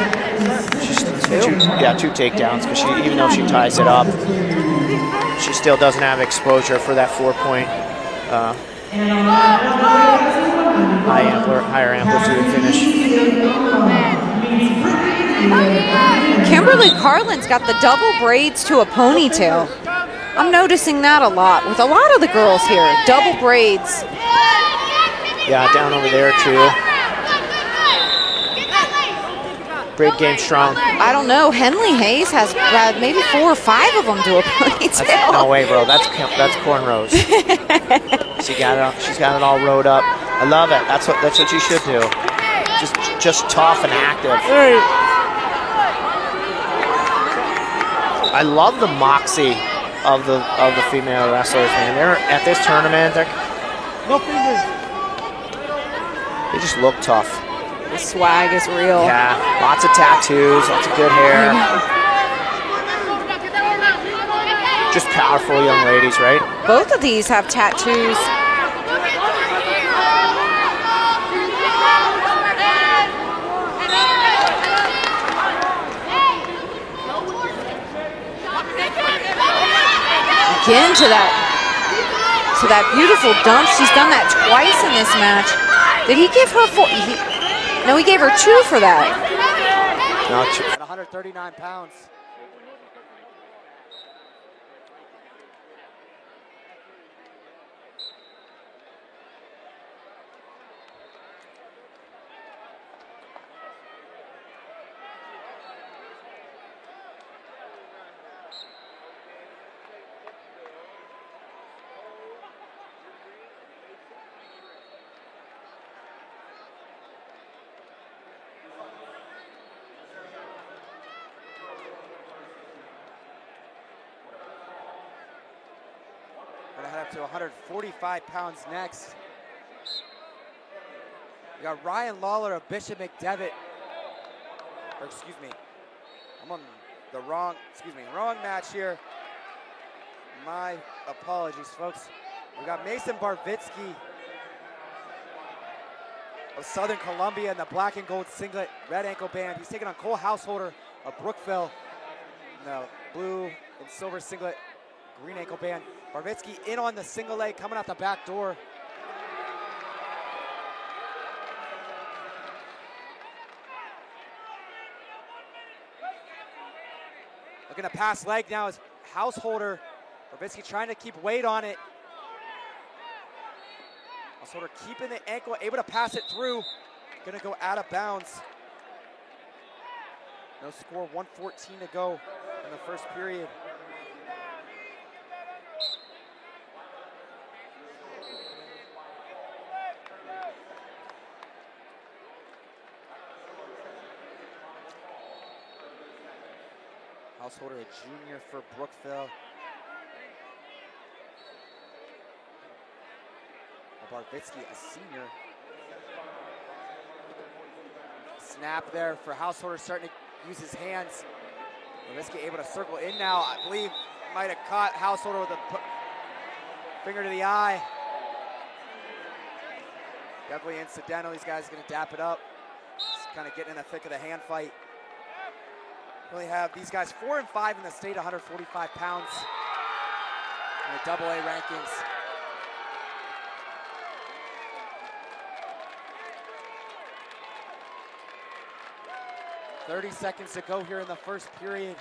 two takedowns, because even though she ties it up, she still doesn't have exposure for that 4-point higher amplitude finish. Kimberly Carlin's got the double braids to a ponytail. I'm noticing that a lot with a lot of the girls here. Double braids. Yeah, down over there too. Braid game strong. I don't know. Henley Hayes has maybe 4 or 5 of them to a ponytail. No way, bro. That's cornrows. She's got it all rode up. I love it. That's what you should do. Just tough and active. I love the moxie of the female wrestlers, man. They're at this tournament. They just look tough. The swag is real. Yeah, lots of tattoos, lots of good hair. Just powerful young ladies, right? Both of these have tattoos. Again to that beautiful dump. She's done that twice in this match. Did he give her 4? No, he gave her 2 for that. At 139 pounds. Up to 145 pounds next. We got Ryan Lawler of Bishop McDevitt. Or excuse me, I'm on the wrong match here. My apologies, folks. We got Mason Barvitsky of Southern Columbia in the black and gold singlet, red ankle band. He's taking on Cole Householder of Brookville in the blue and silver singlet, green ankle band. Barbitsky in on the single leg, coming out the back door. Looking to pass leg now is Householder. Barbitsky trying to keep weight on it. Householder keeping the ankle, able to pass it through. Gonna go out of bounds. No score, 1:14 to go in the first period. Householder, a junior for Brookville. Barbitsky, a senior. Snap there for Householder, starting to use his hands. Barbitsky able to circle in now. I believe might have caught Householder with a finger to the eye. Definitely incidental. These guys are going to dap it up. Just kind of getting in the thick of the hand fight. Really have these guys 4 and 5 in the state, 145 pounds in the AA rankings. .30 seconds to go here in the first period.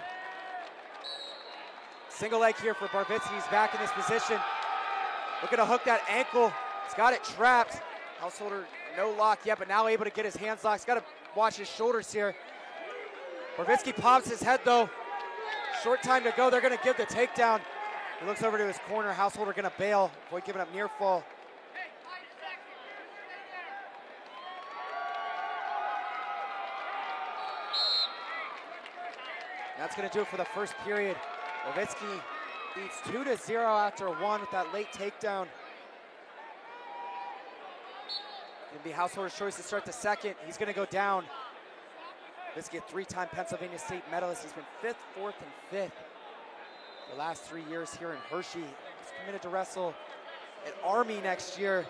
Single leg here for Barbitsky. He's back in this position. Looking to hook that ankle. He's got it trapped. Householder, no lock yet, but now able to get his hands locked. He's got to watch his shoulders here. Barbitsky pops his head though. Short time to go. They're going to give the takedown. He looks over to his corner. Householder going to bail. Avoid giving up near fall. That's going to do it for the first period. Barbitsky beats 2-0 after 1 with that late takedown. Going to be Householder's choice to start the second. He's going to go down. Barbitsky, a 3-time Pennsylvania State medalist. He's been 5th, 4th, and 5th the last 3 years here in Hershey. He's committed to wrestle at Army next year,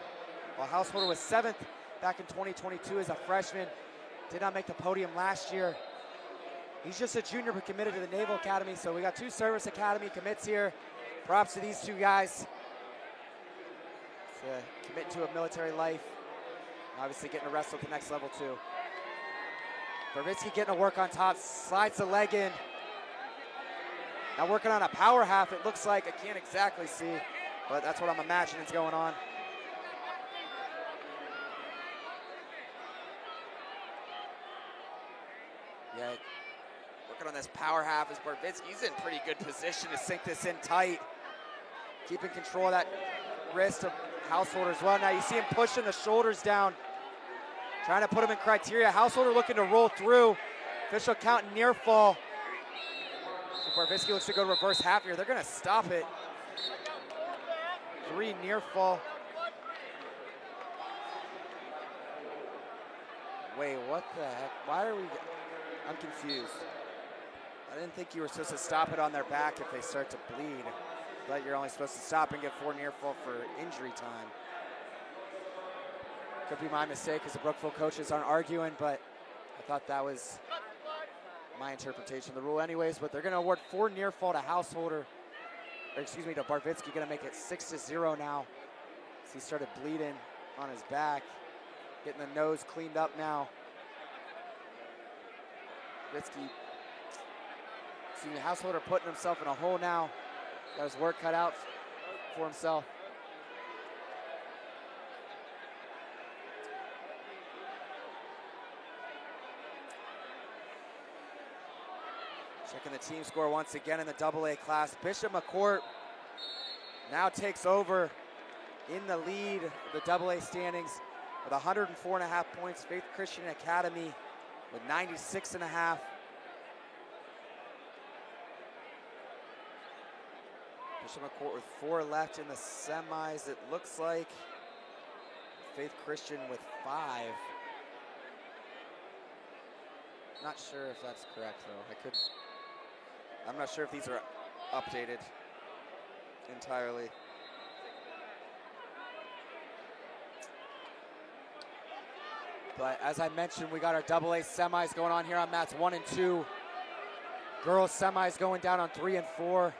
while Householder was 7th back in 2022 as a freshman. Did not make the podium last year. He's just a junior but committed to the Naval Academy, so we got 2 Service Academy commits here. Props to these 2 guys. Committing to a military life. Obviously getting to wrestle at the next level too. Barbitsky getting to work on top, slides the leg in. Now working on a power half, it looks like. I can't exactly see, but that's what I'm imagining is going on. Yeah, working on this power half is Barbitsky's in pretty good position to sink this in tight. Keeping control of that wrist of Householder as well. Now you see him pushing the shoulders down. Trying to put him in criteria. Householder looking to roll through. Official count near fall. So Barbitsky looks to go to reverse half here. They're going to stop it. 3 near fall. Wait, what the heck? Why are we? I'm confused. I didn't think you were supposed to stop it on their back if they start to bleed. I thought you're only supposed to stop and get 4 near fall for injury time. Could be my mistake because the Brookville coaches aren't arguing, but I thought that was my interpretation of the rule anyways. But they're going to award 4 near fall to Householder, or excuse me, to Barbitsky. Going to make it 6-0 now. So he started bleeding on his back, getting the nose cleaned up now. Barbitsky, excuse me, Householder putting himself in a hole now. Got his work cut out for himself. Checking the team score once again in the AA class. Bishop McCourt now takes over in the lead of the AA standings with 104.5 points. Faith Christian Academy with 96.5. Bishop McCourt with 4 left in the semis, it looks like. Faith Christian with 5. Not sure if that's correct though. I'm not sure if these are updated entirely. But as I mentioned, we got our AA semis going on here on mats 1 and 2. Girls semis going down on 3 and 4.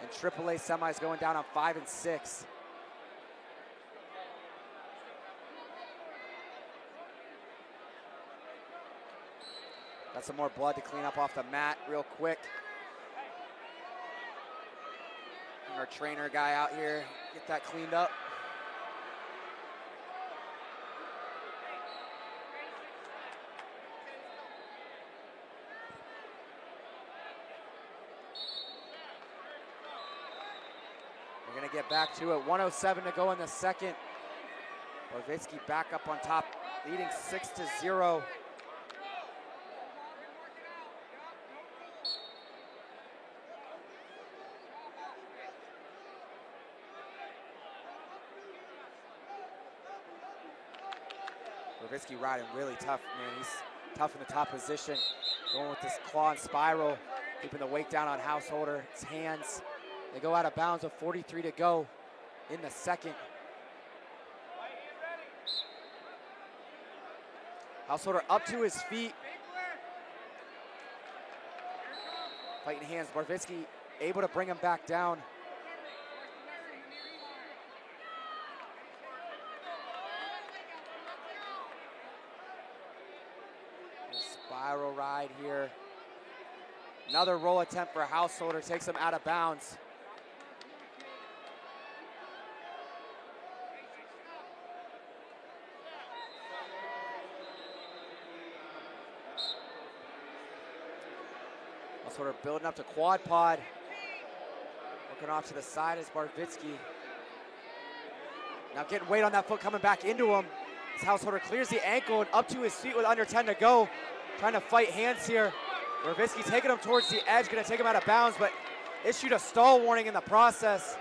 And AAA semis going down on 5 and 6. Got some more blood to clean up off the mat real quick. And our trainer guy out here, get that cleaned up. We're gonna get back to it. 1:07 to go in the second. Barvitsky back up on top, leading 6-0. Barvitsky riding really tough, man. He's tough in the top position. Going with this claw and spiral, keeping the weight down on Householder. His hands, they go out of bounds with 43 to go in the second. Householder up to his feet. Fighting hands, Barvitsky able to bring him back down. Spiral ride here. Another roll attempt for Householder, takes him out of bounds. Householder building up to quad pod. Looking off to the side is Barvitsky. Now getting weight on that foot, coming back into him. As Householder clears the ankle and up to his feet with under 10 to go. Trying to fight hands here. Barvitsky taking him towards the edge, gonna take him out of bounds, but issued a stall warning in the process.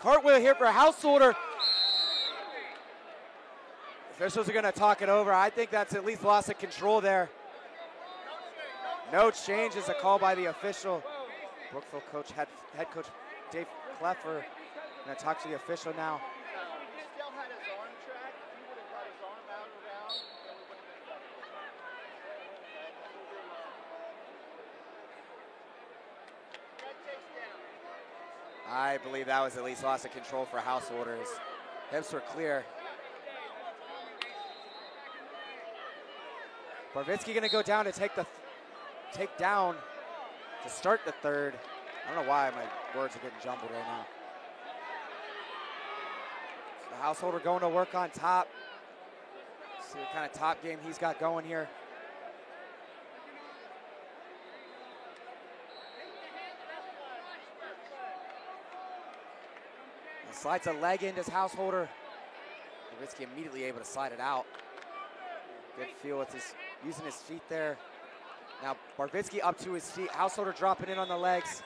Cartwheel here for Householder. Officials are gonna talk it over. I think that's at least loss of control there. No change is a call by the official. Brookville coach, head coach Dave Kleffer, gonna talk to the official now. He still had his arm tracked. If he would have got his arm out around, then we would have been better. I believe that was at least loss of control for Householder. His hips were clear. Barvitsky gonna go down to take down to start the third. I don't know why my words are getting jumbled right now. So the Householder going to work on top. See what kind of top game he's got going here. And slides a leg into his Householder. Barvitsky immediately able to slide it out. Good feel with his using his feet there. Now Barvitsky up to his feet. Householder dropping in on the legs.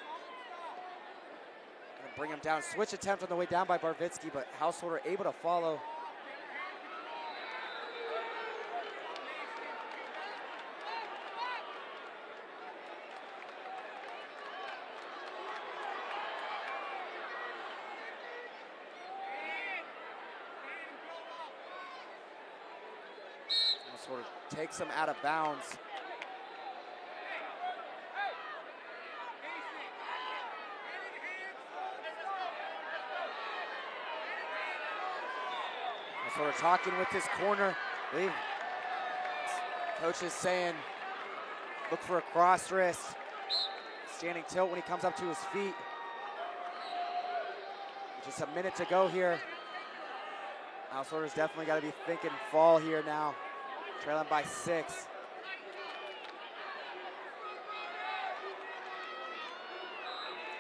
Gonna bring him down. Switch attempt on the way down by Barvitsky, but Householder able to follow. Householder takes him out of bounds. So we're talking with this corner. Coach is saying, look for a cross wrist. Standing tilt when he comes up to his feet. Just a minute to go here. Householder's definitely got to be thinking fall here now. Trailing by 6.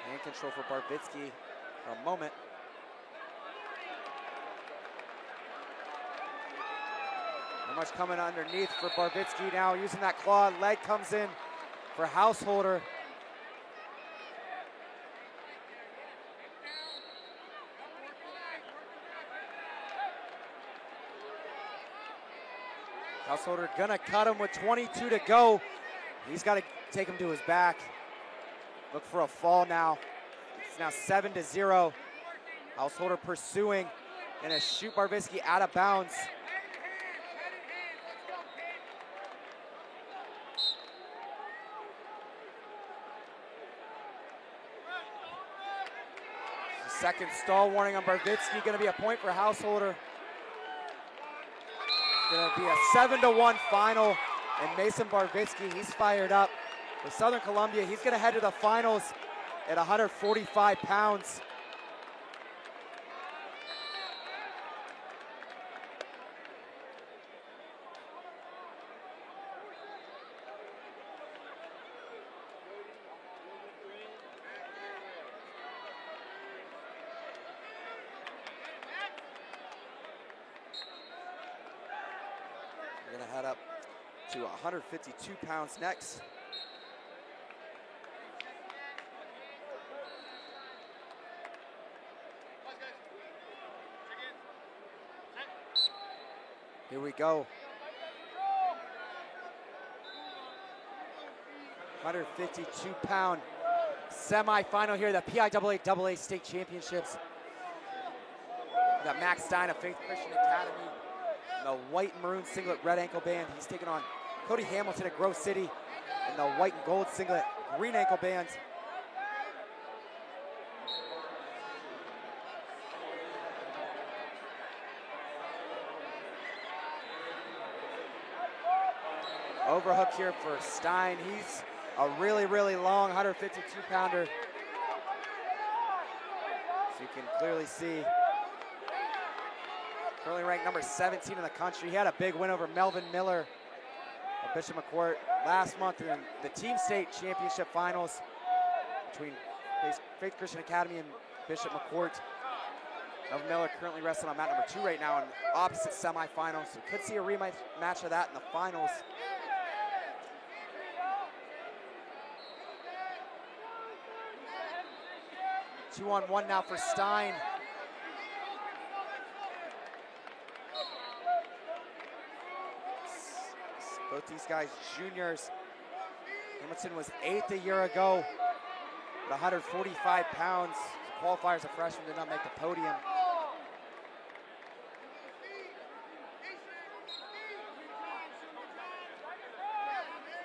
Hand control for Barvitsky for a moment. Not much coming underneath for Barvitsky now, using that claw. Leg comes in for Householder. Householder gonna cut him with 22 to go. He's got to take him to his back. Look for a fall now. It's now 7-0. Householder pursuing, gonna shoot Barvitsky out of bounds. Second stall warning on Barvitsky, gonna be a point for Householder. Gonna be a 7-1 final, and Mason Barvitsky, he's fired up. For Southern Columbia, he's gonna head to the finals at 145 pounds. We're gonna head up to 152 pounds next. Here we go. 152-pound semifinal here, the PIAA State Championships. We got Max Stein of Faith Christian Academy, the white and maroon singlet, red ankle band. He's taking on Cody Hamilton at Grove City in the white and gold singlet, green ankle band. Overhook here for Stein. He's a really, really long 152-pounder. So you can clearly see. Currently ranked number 17 in the country. He had a big win over Melvin Miller of Bishop McCourt last month in the Team State Championship Finals between Faith Christian Academy and Bishop McCourt. Melvin Miller currently wrestling on mat number 2 right now in opposite semifinals. So we could see a rematch of that in the finals. 2-on-1 now for Stein. Both these guys juniors. Hamilton was 8th a year ago at 145 pounds. The qualifiers, a freshman, did not make the podium.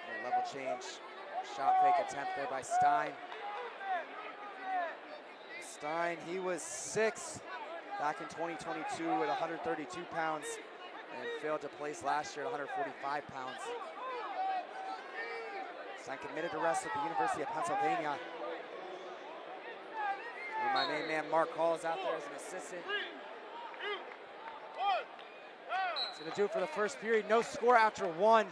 A level change, shot fake attempt there by Stein. Stein, he was 6th back in 2022 at 132 pounds and failed to place last year at 145 pounds. Stein committed to wrestle at the University of Pennsylvania. And my main man Mark Hall is out there as an assistant. It's gonna do it for the first period. No score after 1.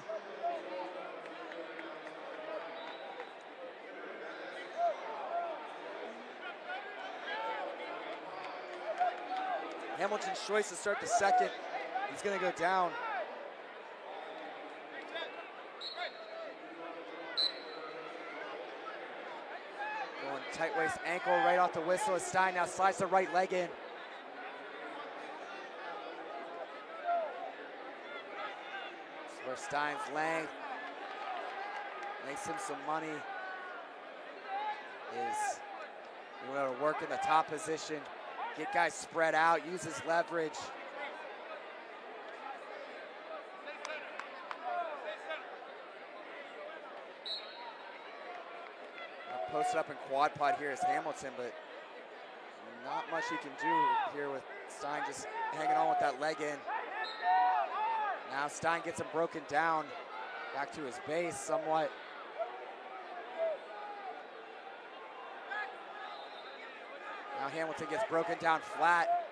Hamilton's choice to start the second. He's gonna go down. Going tight waist ankle right off the whistle as Stein now slides the right leg in. This is where Stein's length makes him some money. Is you want to work in the top position. Get guys spread out, use his leverage. Posted up in quad pod here is Hamilton, but not much he can do here with Stein just hanging on with that leg in. Now Stein gets him broken down, back to his base somewhat. Now Hamilton gets broken down flat.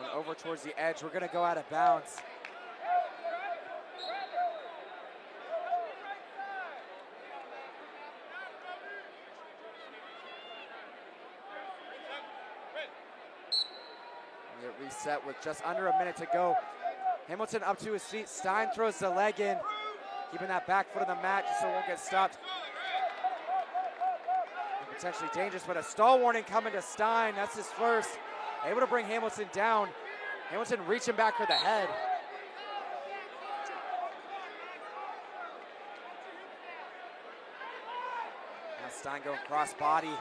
And over towards the edge, we're gonna go out of bounds. We get reset with just under a minute to go. Hamilton up to his feet. Stein throws the leg in, keeping that back foot on the mat just so it won't get stopped. And potentially dangerous, but a stall warning coming to Stein. That's his first. Able to bring Hamilton down. Hamilton reaching back for the head. Now Stein going cross body.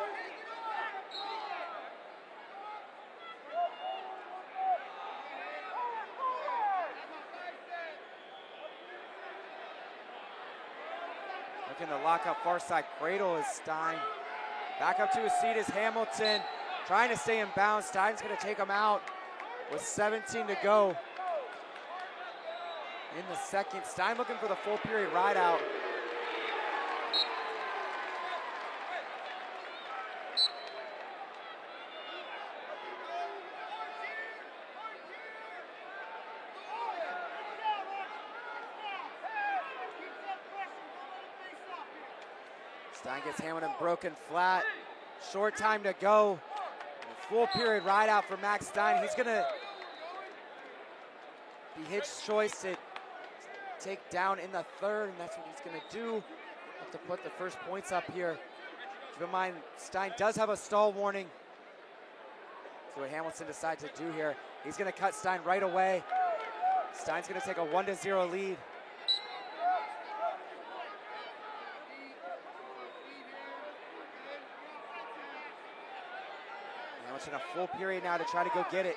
Looking to lock up far side cradle is Stein. Back up to his seat is Hamilton. Trying to stay in bounds. Stein's going to take him out with 17 to go in the second. Stein looking for the full period ride out. Stein gets Hamilton broken flat. Short time to go. Full period ride out for Max Stein. He's gonna be his choice to take down in the third, and that's what he's gonna do. Have to put the first points up here. Keep in mind, Stein does have a stall warning. So what Hamilton decides to do here, he's gonna cut Stein right away. Stein's gonna take a 1-0 lead. Hamilton a full period now to try to go get it.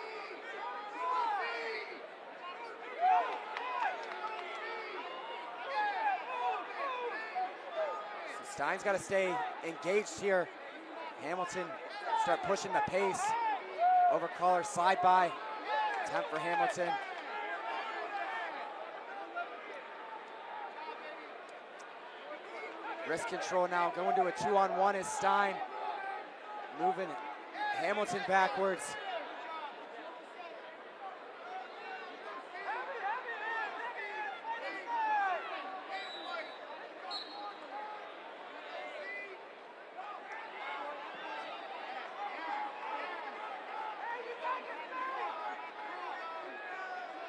So Stein's got to stay engaged here. Hamilton start pushing the pace. Overcaller slide by. Attempt for Hamilton. Wrist control now. Going to a 2-on-1 is Stein. Moving Hamilton backwards.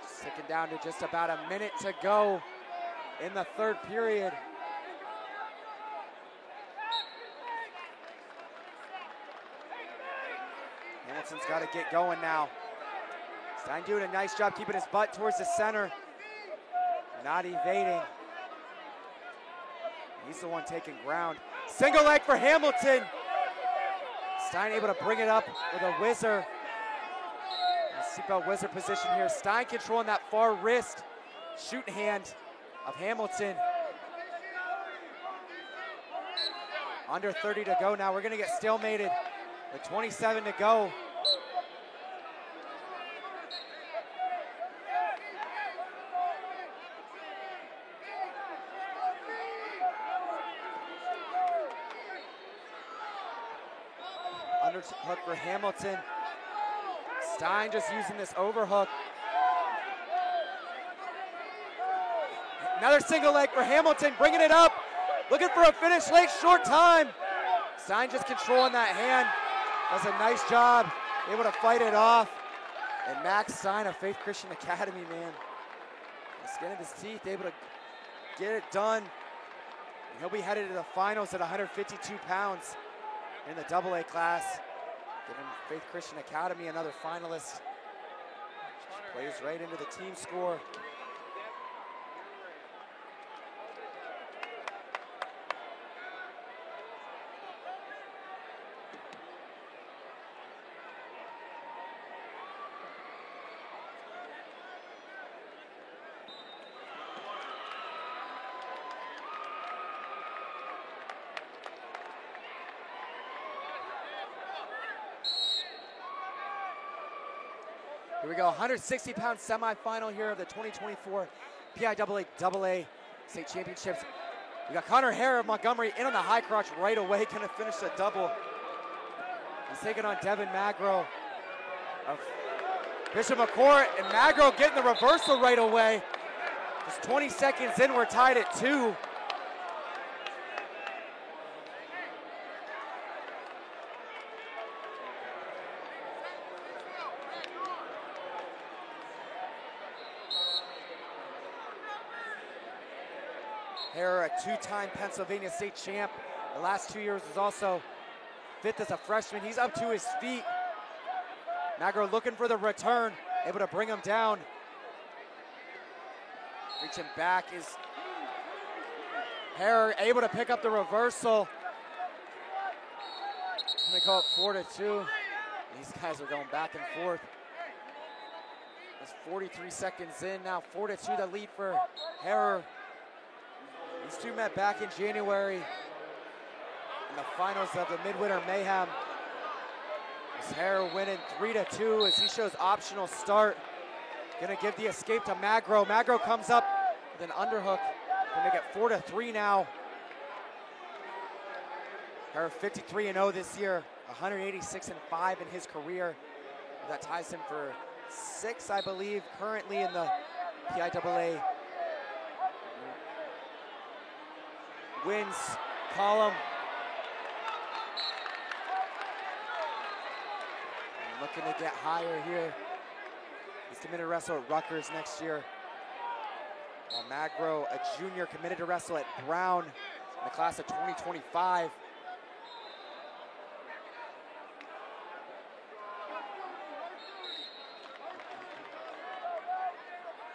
Sticking down to just about a minute to go in the third period. Hamilton's got to get going now. Stein doing a nice job keeping his butt towards the center. Not evading. He's the one taking ground. Single leg for Hamilton. Stein able to bring it up with a whizzer. Seatbelt whizzer position here. Stein controlling that far wrist. Shoot hand of Hamilton. Under 30 to go now. We're going to get stalemated with 27 to go. Underhook for Hamilton. Stein just using this overhook. Another single leg for Hamilton, bringing it up. Looking for a finish late, short time. Stein just controlling that hand. Does a nice job, able to fight it off. And Max Stein of Faith Christian Academy, man. The skin of his teeth, able to get it done. And he'll be headed to the finals at 152 pounds in the AA class. Giving Faith Christian Academy another finalist. Plays right into the team score. Here we go, 160-pound semifinal here of the 2024 PIAA State Championships. We got Connor Hare of Montgomery in on the high crotch right away, gonna finish the double. He's taking on Devin Magro of Bishop McCourt, and Magro getting the reversal right away. Just 20 seconds in, we're tied at 2. Hare, a two-time Pennsylvania State champ. The last 2 years was also 5th as a freshman. He's up to his feet. Magro looking for the return, able to bring him down. Reaching back is Hare, able to pick up the reversal. I'm gonna call it 4-2. These guys are going back and forth. It's 43 seconds in now, 4-2 the lead for Hare. These two met back in January in the finals of the Midwinter Mayhem. As Hare winning 3-2 as he shows optional start. Gonna give the escape to Magro. Magro comes up with an underhook. Gonna make it 4-3 now. Hare 53-0 this year, 186-5 in his career. That ties him for 6th, I believe, currently in the PIAA wins column. And looking to get higher here. He's committed to wrestle at Rutgers next year. While Magro, a junior, committed to wrestle at Brown in the class of 2025.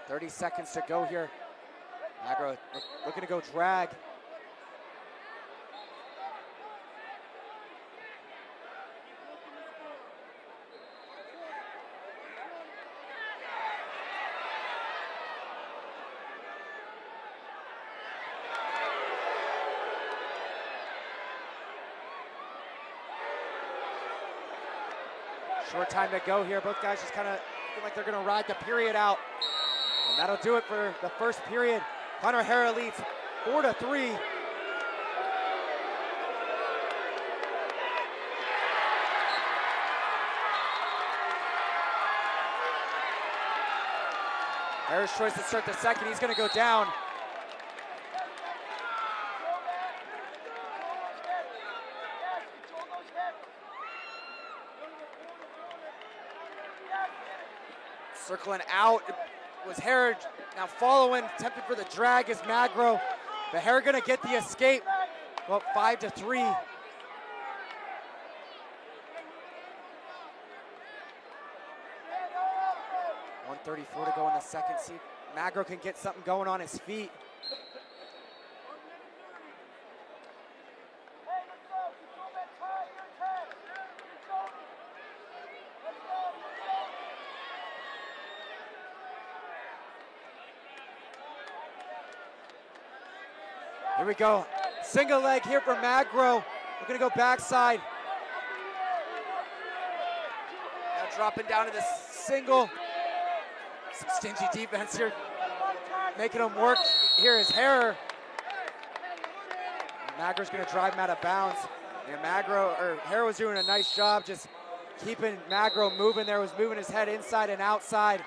.30 seconds to go here. Magro looking to go drag. Short time to go here. Both guys just kind of looking like they're going to ride the period out. And that'll do it for the first period. Connor Hare leads 4-3. Hare's choice to start the second. He's going to go down. Circling out was Hare, now following, tempted for the drag is Magro. But Hare gonna get the escape, go up 5-3. .134 to go in the second. See if Magro can get something going on his feet. Here we go, single leg here for Magro. We're gonna go backside. Now dropping down to the single. Some stingy defense here, making him work. Here is Hare. Magro's gonna drive him out of bounds. And Hare was doing a nice job just keeping Magro moving there, was moving his head inside and outside.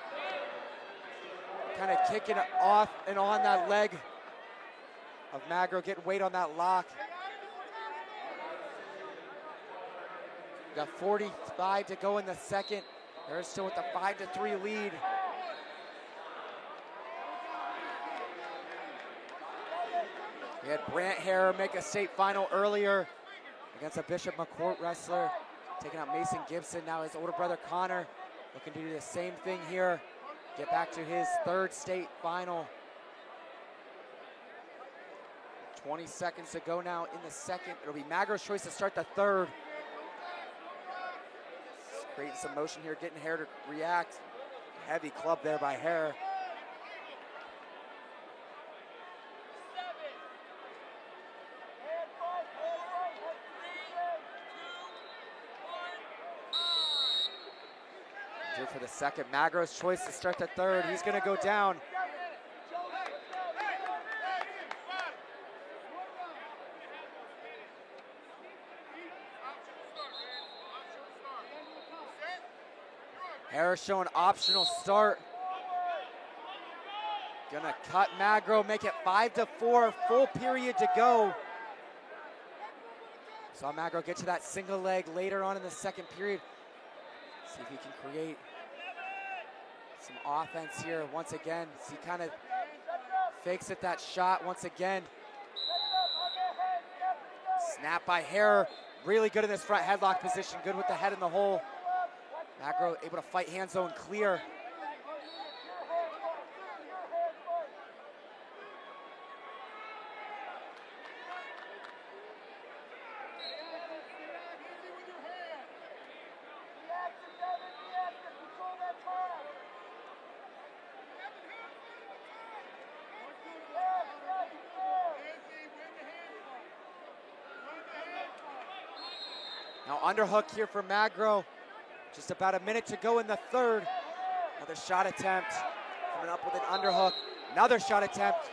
Kind of kicking it off and on that leg of Magro, getting weight on that lock. Got 45 to go in the second. They're still with the 5-3 lead. We had Brant Hare make a state final earlier against a Bishop McCourt wrestler, taking out Mason Gibson. Now his older brother Connor looking to do the same thing here, get back to his 3rd state final. 20 seconds to go now in the second. It'll be Magro's choice to start the 3rd. Creating some motion here, getting Hare to react. Heavy club there by Hare. Do for the second. Magro's choice to start the 3rd. He's gonna go down. Hare showing optional start. Gonna cut Magro, make it 5-4, full period to go. Saw Magro get to that single leg later on in the second period. See if he can create some offense here once again. See, kind of fakes at that shot once again. Snap by Hare, really good in this front headlock position, good with the head in the hole. Magro able to fight hand zone clear. Now underhook here for Magro. Just about a minute to go in the third. Another shot attempt. Coming up with an underhook. Another shot attempt.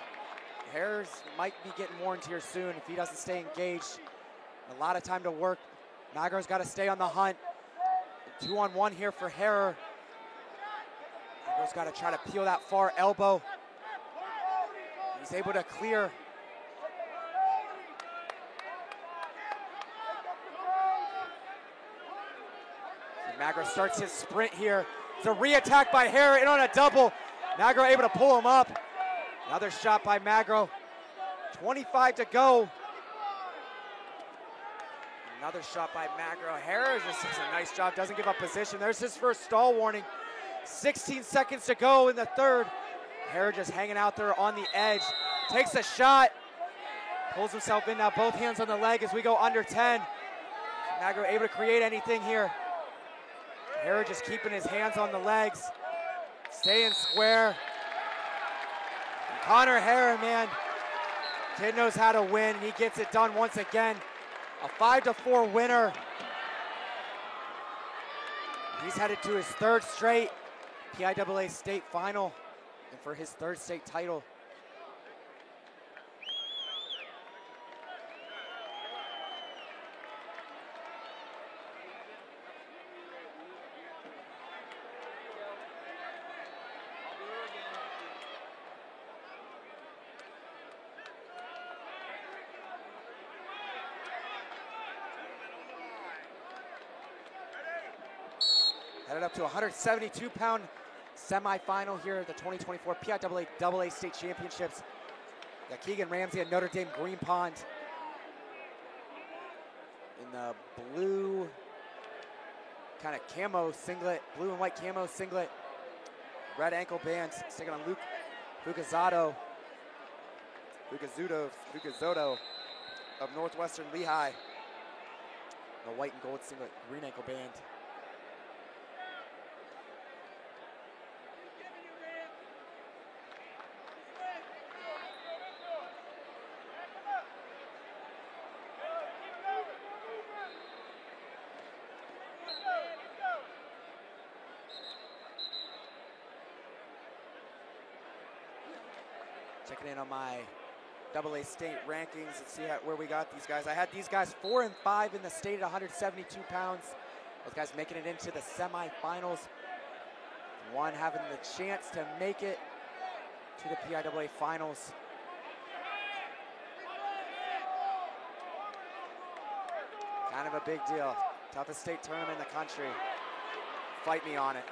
Harris might be getting warned here soon if he doesn't stay engaged. A lot of time to work. Magro's got to stay on the hunt. 2-on-1 here for Harrer. Magro's got to try to peel that far elbow. He's able to clear. And Magro starts his sprint here. It's a re-attack by Harrer in on a double. Magro able to pull him up. Another shot by Magro. 25 to go. Another shot by Magro. Harrer just does a nice job, doesn't give up position. There's his first stall warning. 16 seconds to go in the third. Harrer just hanging out there on the edge. Takes a shot. Pulls himself in now, both hands on the leg as we go under 10. Magro able to create anything here. Harrer just keeping his hands on the legs. Staying square. And Connor Harrer, man, kid knows how to win, and he gets it done once again. A 5-4 winner. He's headed to his third straight PIAA state final and for his third state title. Headed up to 172-pound semifinal here at the 2024 PIAA AA State Championships. Got Keegan Ramsey at Notre Dame Green Pond in the blue kind of camo singlet, blue and white camo singlet, red ankle band. He's taking on Luke Fugazzotto of Northwestern Lehigh. The white and gold singlet, green ankle band. Checking in on my AA state rankings. Let's see where we got these guys. I had these guys 4 and 5 in the state at 172 pounds. Those guys making it into the semifinals. One having the chance to make it to the PIAA finals. Kind of a big deal. Toughest state tournament in the country. Fight me on it.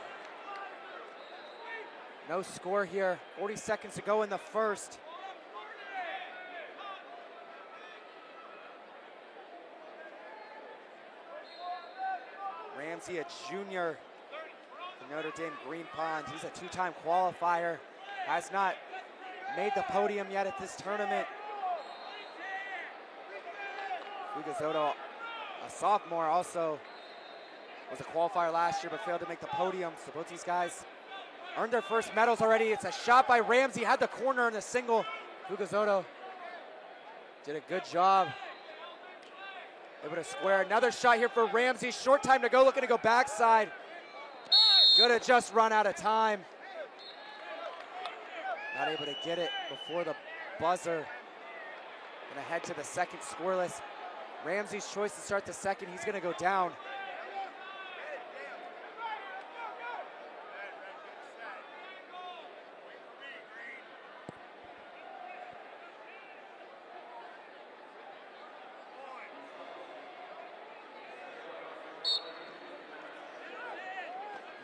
No score here. 40 seconds to go in the first. Ramsey, a junior from Notre Dame Green Pond. He's a two-time qualifier. Has not made the podium yet at this tournament. Fugazzotto, a sophomore, also was a qualifier last year but failed to make the podium. So both these guys earned their first medals already. It's a shot by Ramsey, had the corner in the single. Fugazzotto did a good job. Able to square. Another shot here for Ramsey. Short time to go, looking to go backside. Gonna just run out of time. Not able to get it before the buzzer. Gonna head to the second scoreless. Ramsey's choice to start the second. He's gonna go down.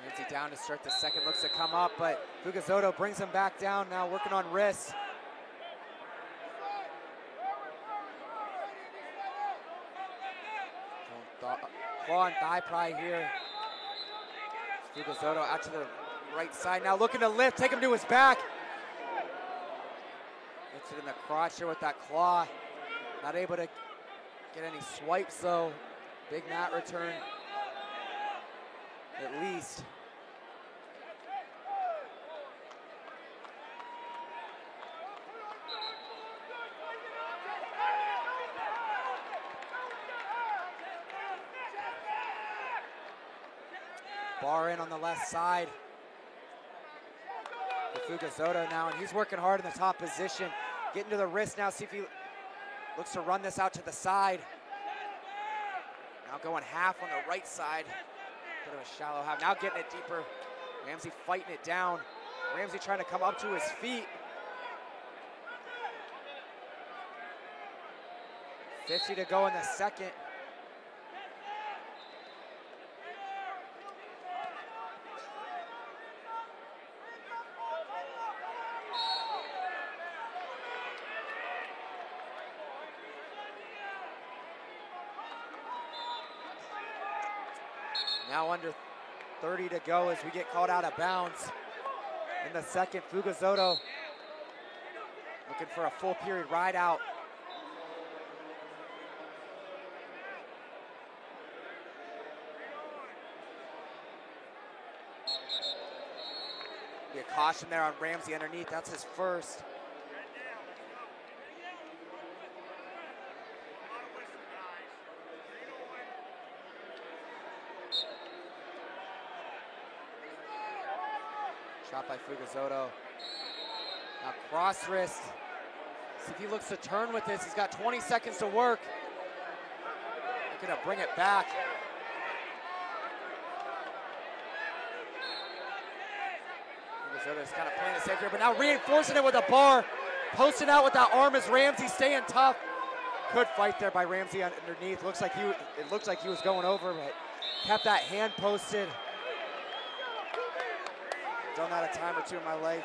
Ramsey down to start the second, looks to come up, but Fugazzotto brings him back down now, working on wrists. Claw and thigh pry here. Fugazzotto out to the right side now, looking to lift, take him to his back. Gets it in the crotch here with that claw. Not able to get any swipes though. Big mat return, at least. Bar in on the left side. Fukuzoto now, and he's working hard in the top position. Getting to the wrist now, see if he looks to run this out to the side. Now going half on the right side. Bit of a shallow half. Now getting it deeper. Ramsey fighting it down. Ramsey trying to come up to his feet. 50 to go in the second. Now under 30 to go as we get called out of bounds. In the second, Fukuzoto looking for a full period ride out. Be a caution there on Ramsey underneath, that's his first. Shot by Fukuzoto. Now cross wrist. See if he looks to turn with this. He's got 20 seconds to work. Looking to bring it back. Fukuzoto's kind of playing it safe here, but now reinforcing it with a bar. Posting out with that arm as Ramsey staying tough. Good fight there by Ramsey underneath. It looks like he was going over, but kept that hand posted. Done that a time or two in my life.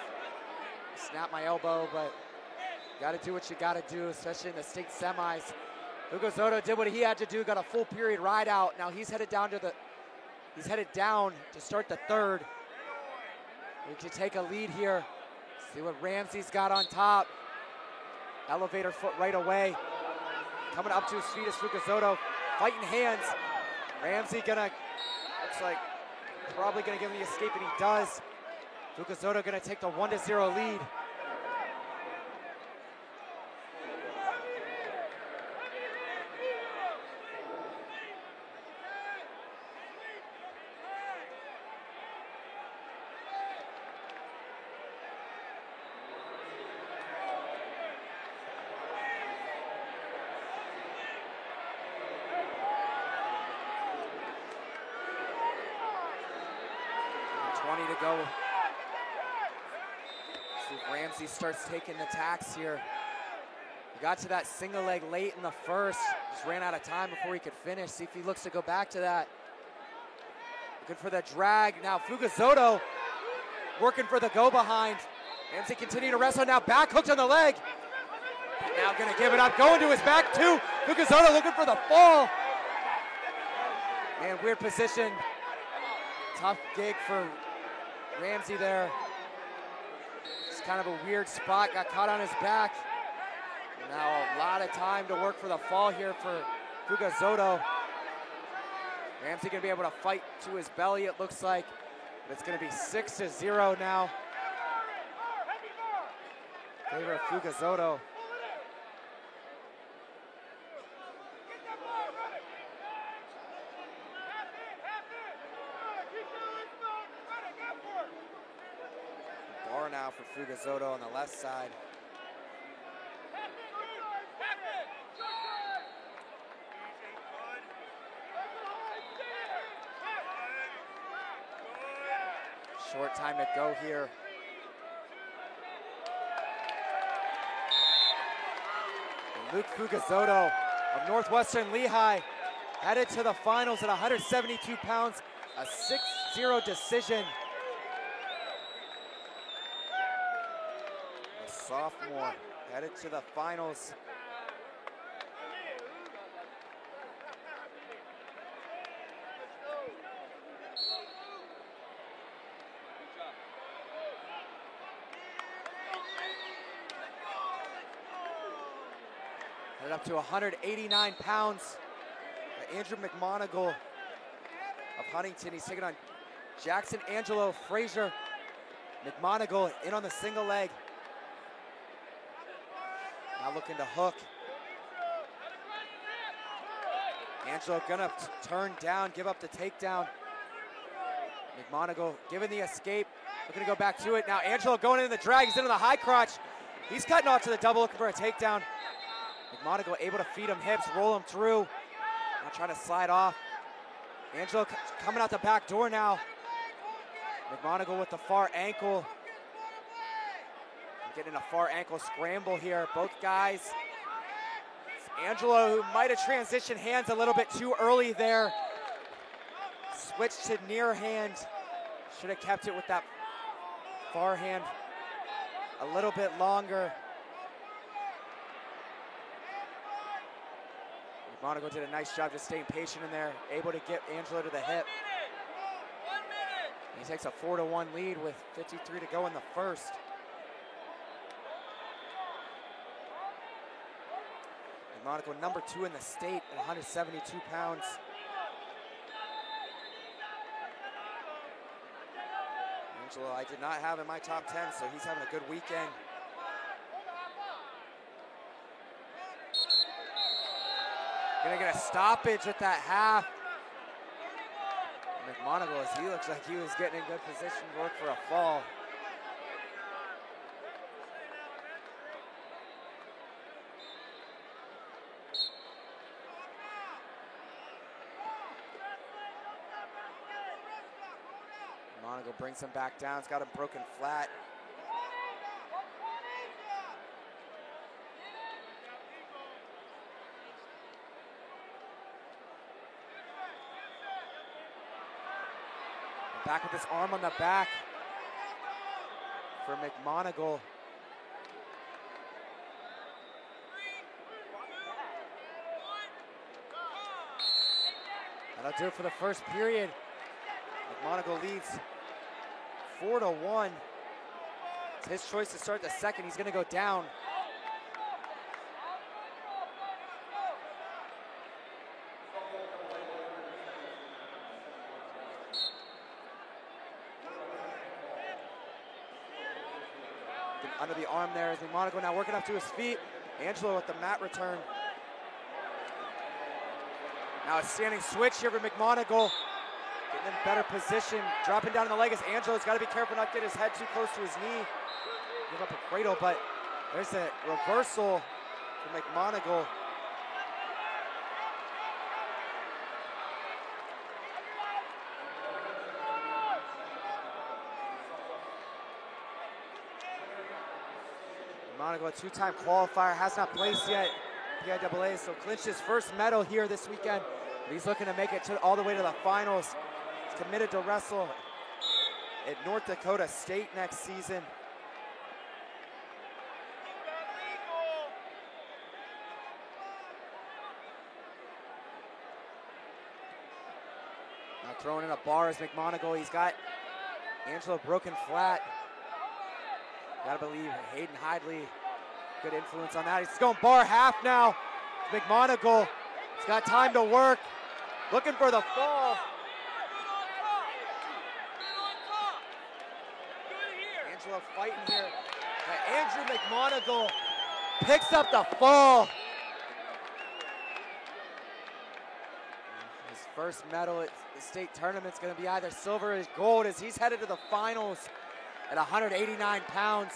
Snapped my elbow, but got to do what you got to do, especially in the state semis. Fukuzoto did what he had to do, got a full period ride out. Now he's headed down to start the third. We can take a lead here. See what Ramsey's got on top. Elevator foot right away. Coming up to his feet is Fukuzoto. Fighting hands. Ramsey looks like probably gonna give him the escape, and he does. Fukuzoto gonna take the 1-0 lead. To go. See if Ramsey starts taking the tacks here. He got to that single leg late in the first. Just ran out of time before he could finish. See if he looks to go back to that. Looking for the drag. Now Fukuzoto working for the go behind. Ramsey continuing to wrestle now. Back hooked on the leg. Now gonna give it up. Going to his back too. Fukuzoto looking for the fall. Man, weird position. Tough gig for Ramsey there. Just kind of a weird spot, got caught on his back. Now a lot of time to work for the fall here for Fukuzoto. Ramsey gonna be able to fight to his belly, it looks like. But it's gonna be 6-0 now. In favor of Fukuzoto. Now for Fukuzoto on the left side. Short time to go here. And Luke Fukuzoto of Northwestern Lehigh headed to the finals at 172 pounds, a 6-0 decision. Sophomore headed to the finals. Headed up to 189 pounds. Andrew McMonagle of Huntington. He's taking on Jackson Angelo Frazier. McMonagle in on the single leg. Now looking to hook. Angelo gonna turn down, give up the takedown. McMonagle giving the escape, looking to go back to it. Now Angelo going into the drag, he's into the high crotch. He's cutting off to the double, looking for a takedown. McMonagle able to feed him hips, roll him through. Now trying to slide off. Angelo coming out the back door now. McMonagle with the far ankle. Getting a far ankle scramble here. Both guys. It's Angelo who might have transitioned hands a little bit too early there. Switched to near hand. Should have kept it with that far hand a little bit longer. McMonagle did a nice job just staying patient in there, able to get Angelo to the hip. He takes a 4-1 lead with 53 to go in the first. McMonagle number 2 in the state at 172 pounds. Angelo, I did not have in my top 10, so he's having a good weekend. Gonna get a stoppage with that half. McMonagle, as he looks like he was getting in good position to work for a fall. McMonagle brings him back down. He's got him broken flat. Back with his arm on the back for McMonagle. That'll do it for the first period. McMonagle leads 4-1. It's his choice to start the second. He's gonna go down. Under the arm there is McMonagle now working up to his feet. Angelo with the mat return. Now a standing switch here for McMonagle. Getting in better position, dropping down in the leg as Angelo's got to be careful not to get his head too close to his knee. Give up a cradle, but there's a reversal for McMonagle. McMonagle, a two-time qualifier, has not placed yet PIAA, so clinched his first medal here this weekend. He's looking to make it all the way to the finals. He's committed to wrestle at North Dakota State next season. Now throwing in a bar as McMonagle. He's got Angelo broken flat. Gotta believe Hayden Hidley, good influence on that. He's going bar half now. McMonagle, he's got time to work. Looking for the fall. Angelo fighting here. But Andrew McMonagle picks up the fall. His first medal at the state tournament's gonna be either silver or gold as he's headed to the finals at 189 pounds.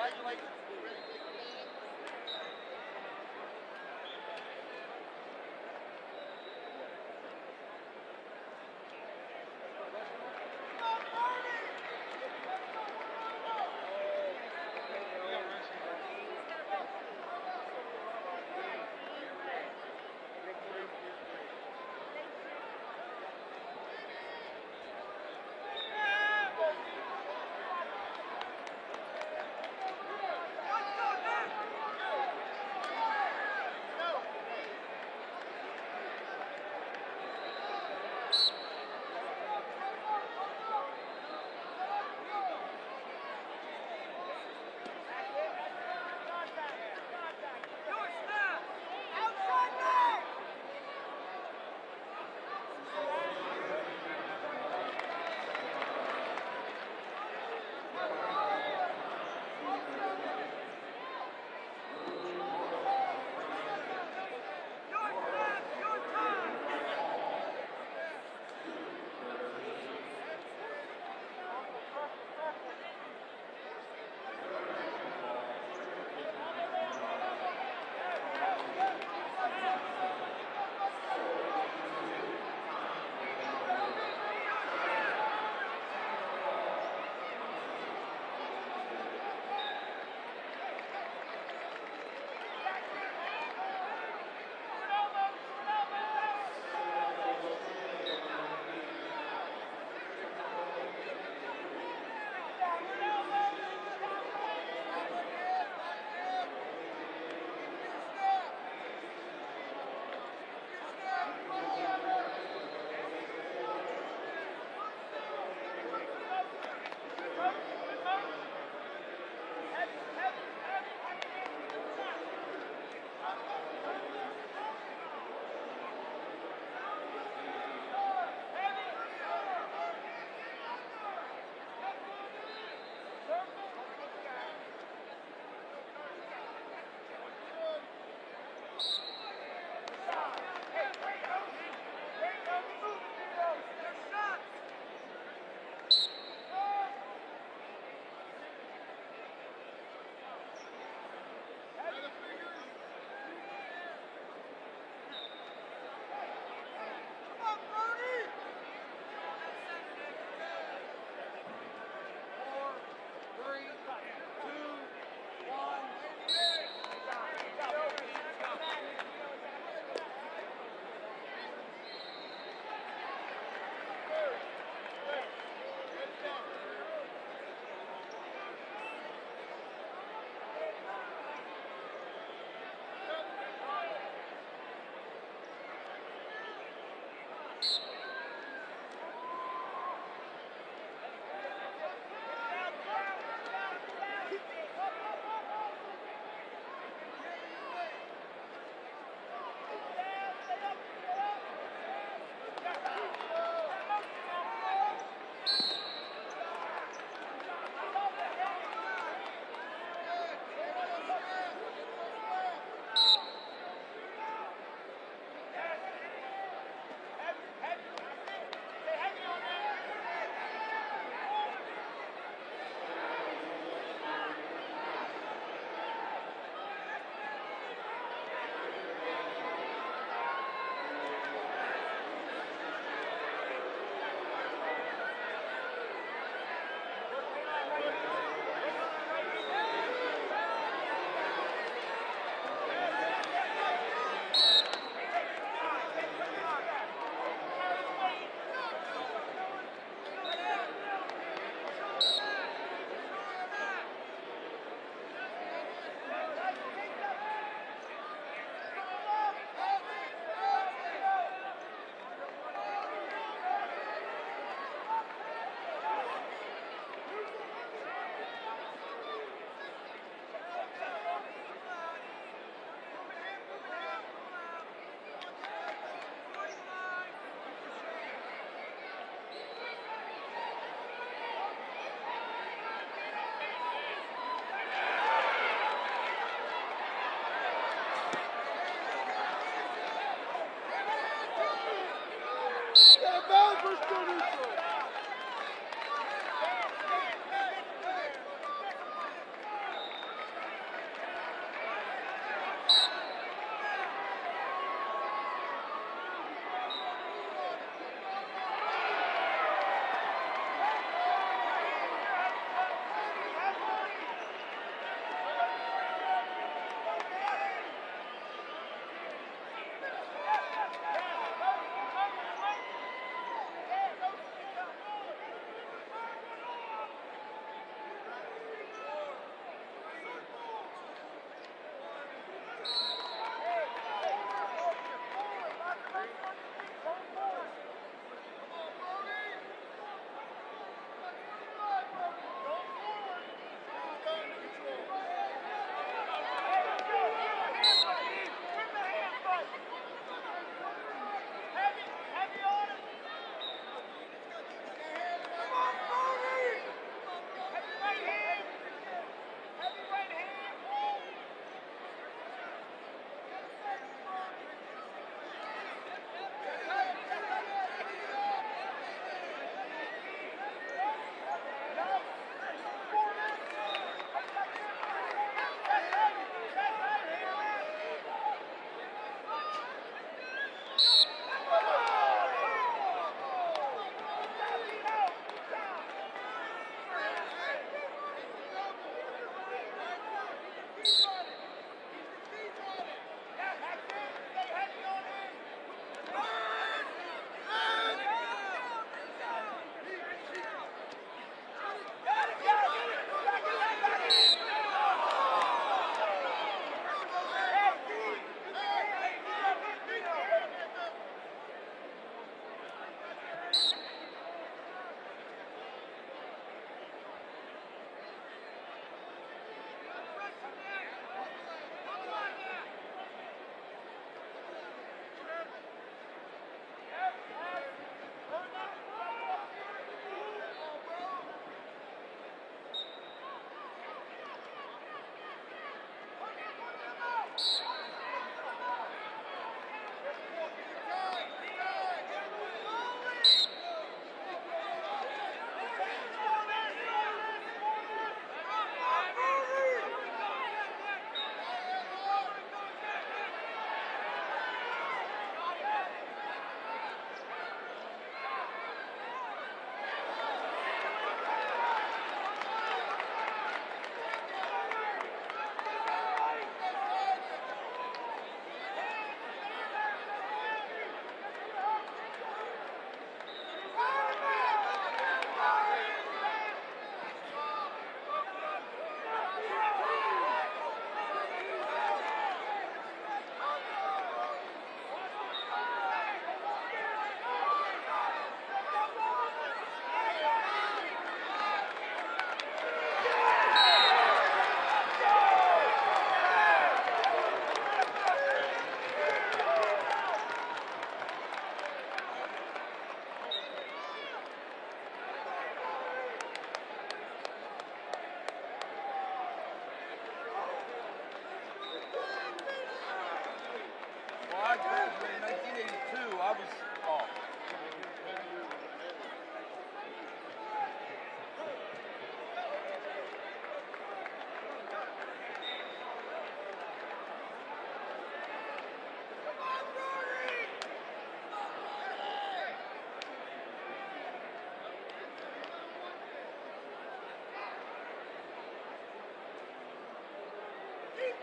Congratulations. You ready to take the lead?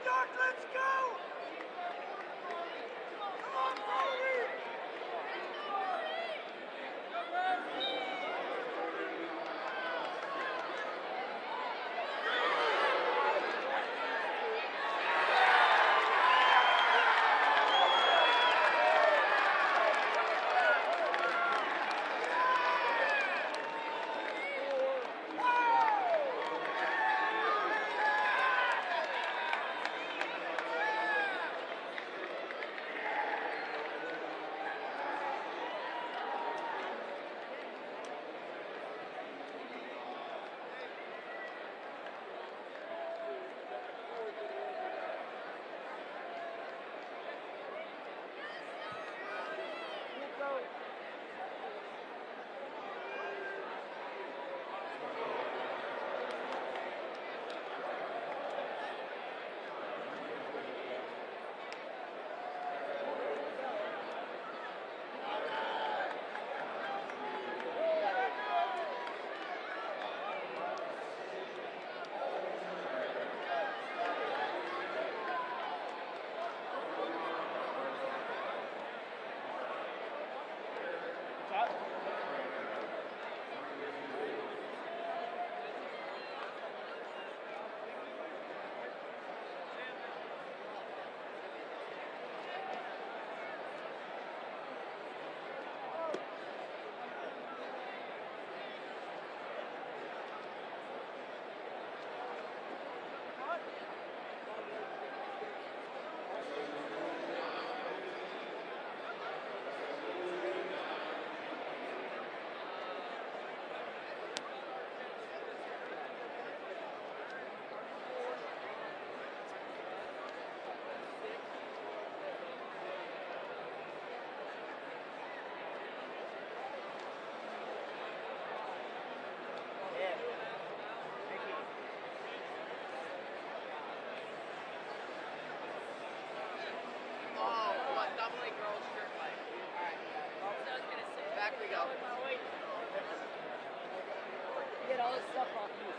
York, let's go! Come on, Brody! Get all this stuff off you.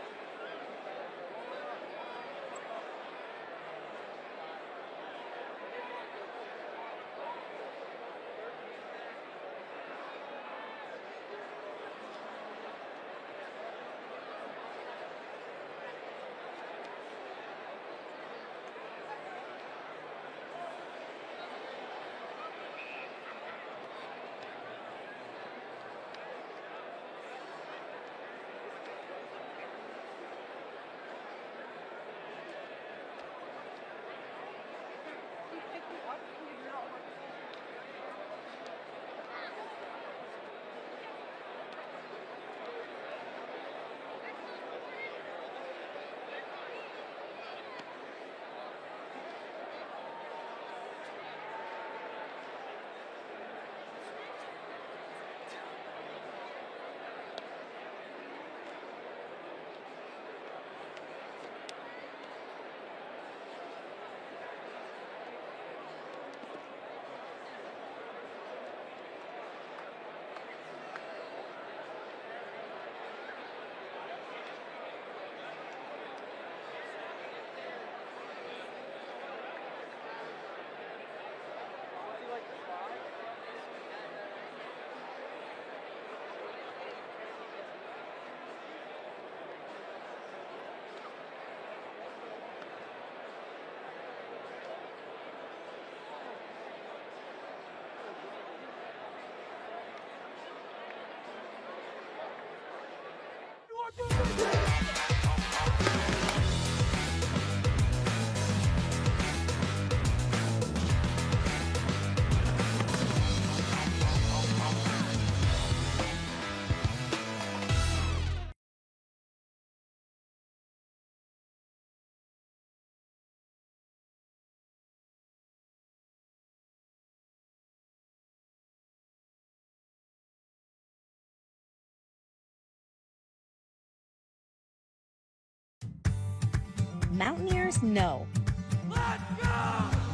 Mountaineers know.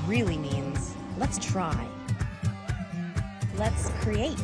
Really means let's try. Let's create.